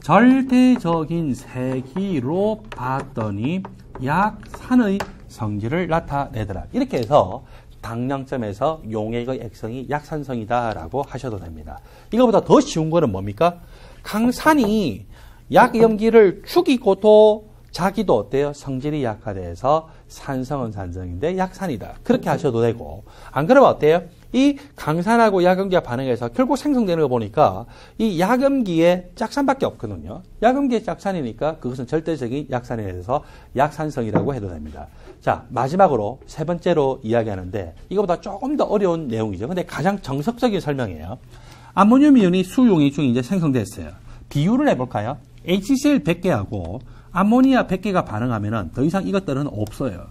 절대적인 세기로 봤더니 약산의 성질을 나타내더라. 이렇게 해서 당량점에서 용액의 액성이 약산성이다라고 하셔도 됩니다. 이거보다 더 쉬운 거는 뭡니까? 강산이 약염기를 죽이고도 자기도 어때요? 성질이 약화돼서 산성은 산성인데 약산이다. 그렇게 하셔도 되고, 안 그러면 어때요? 이 강산하고 약염기가 반응해서 결국 생성되는 거 보니까 이 약염기에 짝산밖에 없거든요. 약염기에 짝산이니까 그것은 절대적인 약산에 대해서 약산성이라고 해도 됩니다. 자, 마지막으로 세 번째로 이야기하는데 이거보다 조금 더 어려운 내용이죠. 근데 가장 정석적인 설명이에요. 암모늄 이온이 수용액 중에 이제 생성됐어요. 비율을 해볼까요? HCl 100개하고 암모니아 100개가 반응하면은 더 이상 이것들은 없어요.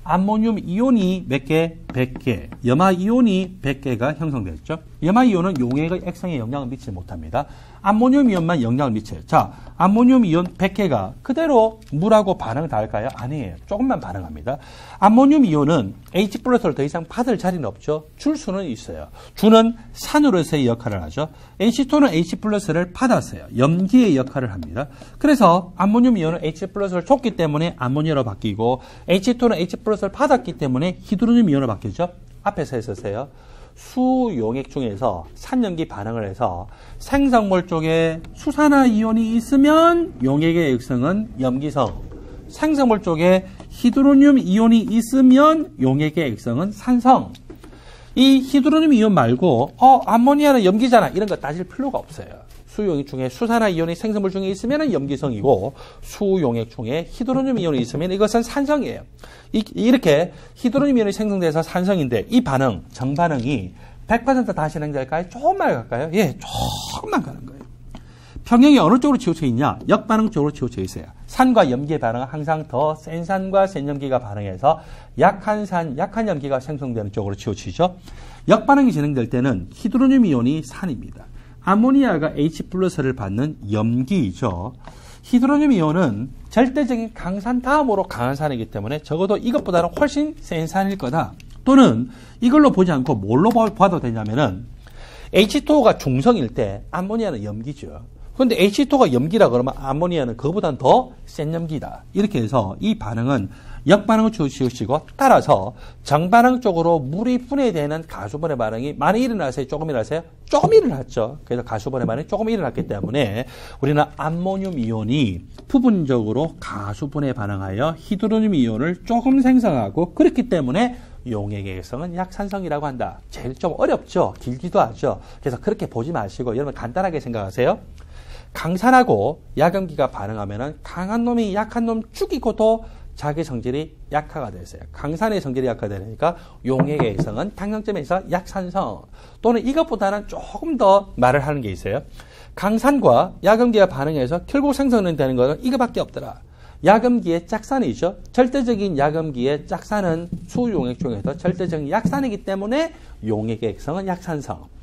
암모늄 이온이 몇 개? 100개. 염화 이온이 100개가 형성됐죠. 염화 이온은 용액의 액성에 영향을 미치지 못합니다. 암모늄 이온만 영향을 미쳐요. 자, 암모늄 이온 100개가 그대로 물하고 반응을 다 할까요? 아니에요. 조금만 반응합니다. 암모늄 이온은 H 플러스를 더 이상 받을 자리는 없죠. 줄 수는 있어요. 주는 산으로서의 역할을 하죠. H2는 H 플러스를 받았어요. 염기의 역할을 합니다. 그래서 암모늄 이온은 H 플러스를 줬기 때문에 암모니아로 바뀌고 H2는 H 플러스를 받았기 때문에 히드로늄 이온으로 바뀌죠. 앞에서 했었어요. 수용액 중에서 산염기 반응을 해서 생성물 쪽에 수산화 이온이 있으면 용액의 액성은 염기성, 생성물 쪽에 히드로늄 이온이 있으면 용액의 액성은 산성. 이 히드로늄 이온 말고 암모니아는 염기잖아 이런 거 따질 필요가 없어요. 수용액 중에 수산화 이온이 생성물 중에 있으면 염기성이고 수용액 중에 히드로늄 이온이 있으면 이것은 산성이에요. 이렇게 히드로늄 이온이 생성돼서 산성인데 이 반응, 정반응이 100% 다 진행될까요? 조금만 갈까요? 예, 조금만 가는 거예요. 평형이 어느 쪽으로 치우쳐 있냐? 역반응 쪽으로 치우쳐 있어요. 산과 염기의 반응은 항상 더 센 산과 센 염기가 반응해서 약한 산, 약한 염기가 생성되는 쪽으로 치우치죠. 역반응이 진행될 때는 히드로늄 이온이 산입니다. 아모니아가 H 플러스를 받는 염기이죠. 히드로늄 이온은 절대적인 강산 다음으로 강한 산이기 때문에 적어도 이것보다는 훨씬 센 산일 거다. 또는 이걸로 보지 않고 뭘로 봐도 되냐면은 H2O가 중성일 때 암모니아는 염기죠. 그런데 H2O가 염기라 그러면 암모니아는 그거보다는 더 센 염기다. 이렇게 해서 이 반응은 역반응을 치우치고 따라서 정반응 쪽으로 물이 분해되는 가수분해 반응이 많이 일어나세요? 조금 일어나세요? 조금 일어났죠. 그래서 가수분해 반응이 조금 일어났기 때문에 우리는 암모늄 이온이 부분적으로 가수분해 반응하여 히드로늄 이온을 조금 생성하고 그렇기 때문에 용액의 액성은 약산성이라고 한다. 제일 좀 어렵죠. 길기도 하죠. 그래서 그렇게 보지 마시고 여러분 간단하게 생각하세요. 강산하고 약염기가 반응하면은 강한 놈이 약한 놈 죽이고도 자기 성질이 약화가 됐어요. 강산의 성질이 약화되니까 용액의 액성은 당형점에서 약산성 또는 이것보다는 조금 더 말을 하는 게 있어요. 강산과 약염기가 반응해서 결국 생성되는 것은 이거밖에 없더라. 약염기의 짝산이죠. 절대적인 약염기의 짝산은 수용액 중에서 절대적인 약산이기 때문에 용액의 액성은 약산성.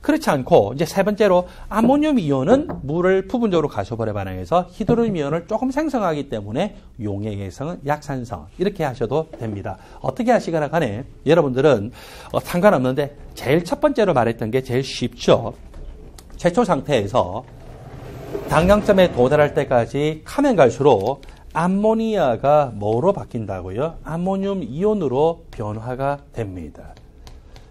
그렇지 않고 이제 세 번째로 아모늄 이온은 물을 부분적으로 가수분해 반응해서 히드로늄 이온을 조금 생성하기 때문에 용액의 액성은 약산성. 이렇게 하셔도 됩니다. 어떻게 하시거나 간에 여러분들은 상관없는데 제일 첫 번째로 말했던 게 제일 쉽죠. 최초 상태에서 당량점에 도달할 때까지 가면 갈수록 암모니아가 뭐로 바뀐다고요? 아모늄 이온으로 변화가 됩니다.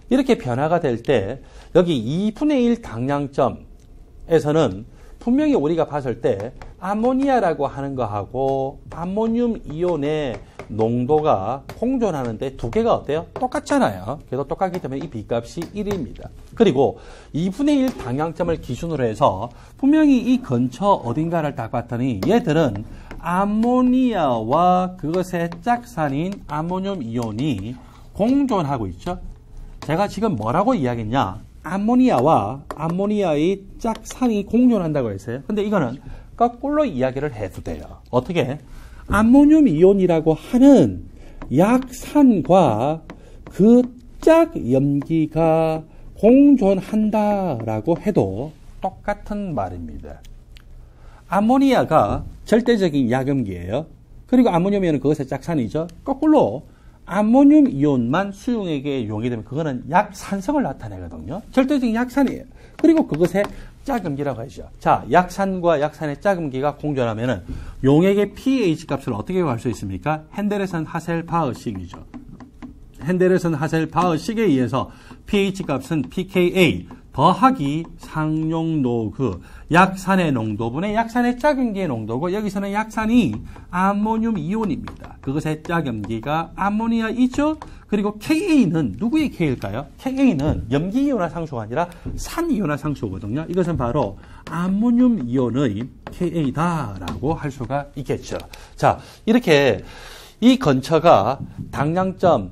이렇게 변화가 될 때 여기 2분의 1 당량점에서는 분명히 우리가 봤을 때 아모니아라고 하는 거하고 암모늄 이온의 농도가 공존하는데 두 개가 어때요? 똑같잖아요. 그래서 똑같기 때문에 이 B값이 1입니다. 그리고 2분의 1 당량점을 기준으로 해서 분명히 이 근처 어딘가를 딱 봤더니 얘들은 암모니아와 그것의 짝산인 아모늄 이온이 공존하고 있죠. 제가 지금 뭐라고 이야기했냐? 암모니아와 암모니아의 짝산이 공존한다고 했어요. 근데 이거는 거꾸로 이야기를 해도 돼요. 어떻게? 암모늄 이온이라고 하는 약산과 그 짝염기가 공존한다라고 해도 똑같은 말입니다. 암모니아가 절대적인 약염기예요. 그리고 암모늄 이온은 그것의 짝산이죠. 거꾸로 암모늄 이온만 수용액에 용이 되면 그거는 약산성을 나타내거든요. 절대적인 약산이에요. 그리고 그것의 짝염기라고 하죠. 자, 약산과 약산의 짝염기가 공존하면은 용액의 pH 값을 어떻게 구할 수 있습니까? 핸델에선 하셀바흐식이죠. 핸델에선 하셀바흐식에 의해서 pH 값은 pKa 더하기 상용로그 약산의 농도분의 약산의 짝염기의 농도고, 여기서는 약산이 암모늄 이온입니다. 그것의 짝염기가 암모니아이죠. 그리고 Ka는 누구의 K일까요? Ka는 염기 이온화상수가 아니라 산 이온화상수거든요. 이것은 바로 암모늄 이온의 Ka다라고 할 수가 있겠죠. 자, 이렇게 이 근처가 당량점에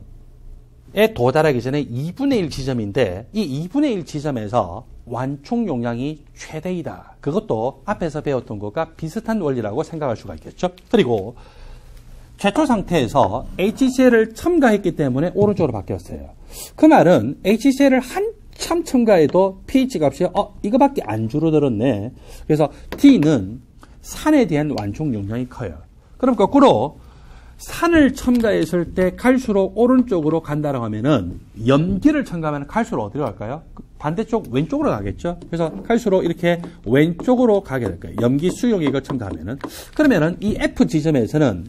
도달하기 전에 2분의 1 지점인데, 이 2분의 1 지점에서 완충 용량이 최대이다. 그것도 앞에서 배웠던 것과 비슷한 원리라고 생각할 수가 있겠죠. 그리고 최초 상태에서 HCl을 첨가했기 때문에 오른쪽으로 바뀌었어요. 그 말은 HCl을 한참 첨가해도 pH 값이 이거밖에 안 줄어들었네. 그래서 T는 산에 대한 완충 용량이 커요. 그럼 거꾸로 산을 첨가했을 때 갈수록 오른쪽으로 간다라고 하면은 염기를 첨가하면 갈수록 어디로 갈까요? 반대쪽 왼쪽으로 가겠죠. 그래서 갈수록 이렇게 왼쪽으로 가게 될 거예요. 염기 수용액을 첨가하면은. 그러면은 이 F 지점에서는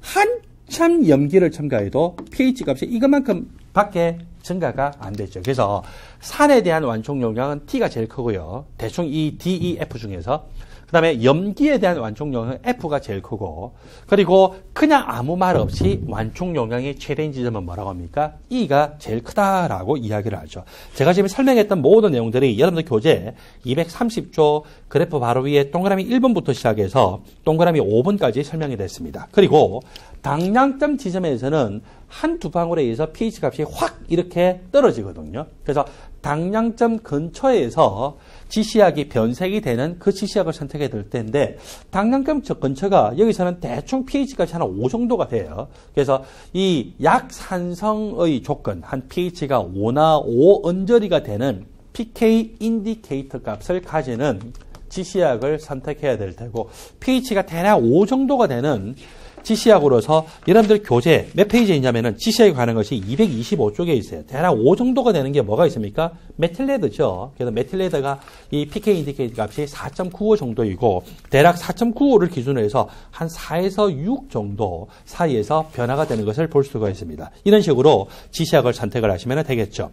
한참 염기를 첨가해도 pH 값이 이것만큼 밖에 증가가 안 되죠. 그래서 산에 대한 완충 용량은 T가 제일 크고요. 대충 이 D, E, F 중에서. 그 다음에 염기에 대한 완충 용량은 F가 제일 크고, 그리고 그냥 아무 말 없이 완충 용량이 최대인 지점은 뭐라고 합니까? E가 제일 크다라고 이야기를 하죠. 제가 지금 설명했던 모든 내용들이 여러분들 교재 230조 그래프 바로 위에 동그라미 1번부터 시작해서 동그라미 5번까지 설명이 됐습니다. 그리고 당량점 지점에서는 한두 방울에 의해서 pH 값이 확 이렇게 떨어지거든요. 그래서 당량점 근처에서 지시약이 변색이 되는 그 지시약을 선택해야 될 텐데, 당량점 근처가 여기서는 대충 pH 값이 한 5 정도가 돼요. 그래서 이 약산성의 조건, 한 pH가 5나 5 언저리가 되는 pK 인디케이터 값을 가지는 지시약을 선택해야 될 테고, pH가 대략 5 정도가 되는 지시약으로서 여러분들 교재 몇 페이지에 있냐면은 지시약에 관한 것이 225쪽에 있어요. 대략 5 정도가 되는 게 뭐가 있습니까? 메틸레드죠. 그래서 메틸레드가 이 PK 인디케이터 값이 4.95 정도이고, 대략 4.95를 기준으로 해서 한 4에서 6 정도 사이에서 변화가 되는 것을 볼 수가 있습니다. 이런 식으로 지시약을 선택을 하시면 되겠죠.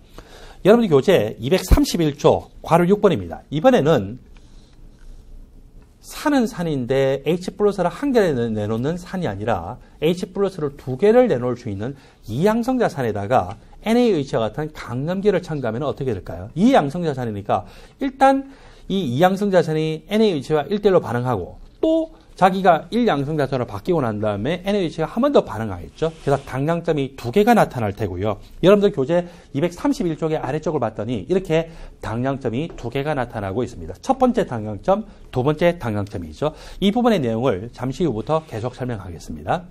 여러분들 교재 231조 괄호 6번입니다. 이번에는 산은 산인데 H 플러스를 한 개를 내놓는 산이 아니라 H 플러스를 2개를 내놓을 수 있는 이양성자산에다가 NaH와 같은 강염기를 첨가하면 어떻게 될까요? 이양성자산이니까 일단 이 이양성자산이 NaH와 1대1로 반응하고, 또 자기가 1양성자산으로 바뀌고 난 다음에 NaH가 한 번 더 반응하겠죠. 그래서 당량점이 2개가 나타날 테고요. 여러분들 교재 231쪽의 아래쪽을 봤더니 이렇게 당량점이 2개가 나타나고 있습니다. 첫 번째 당량점, 두 번째 당량점이죠. 이 부분의 내용을 잠시 후부터 계속 설명하겠습니다.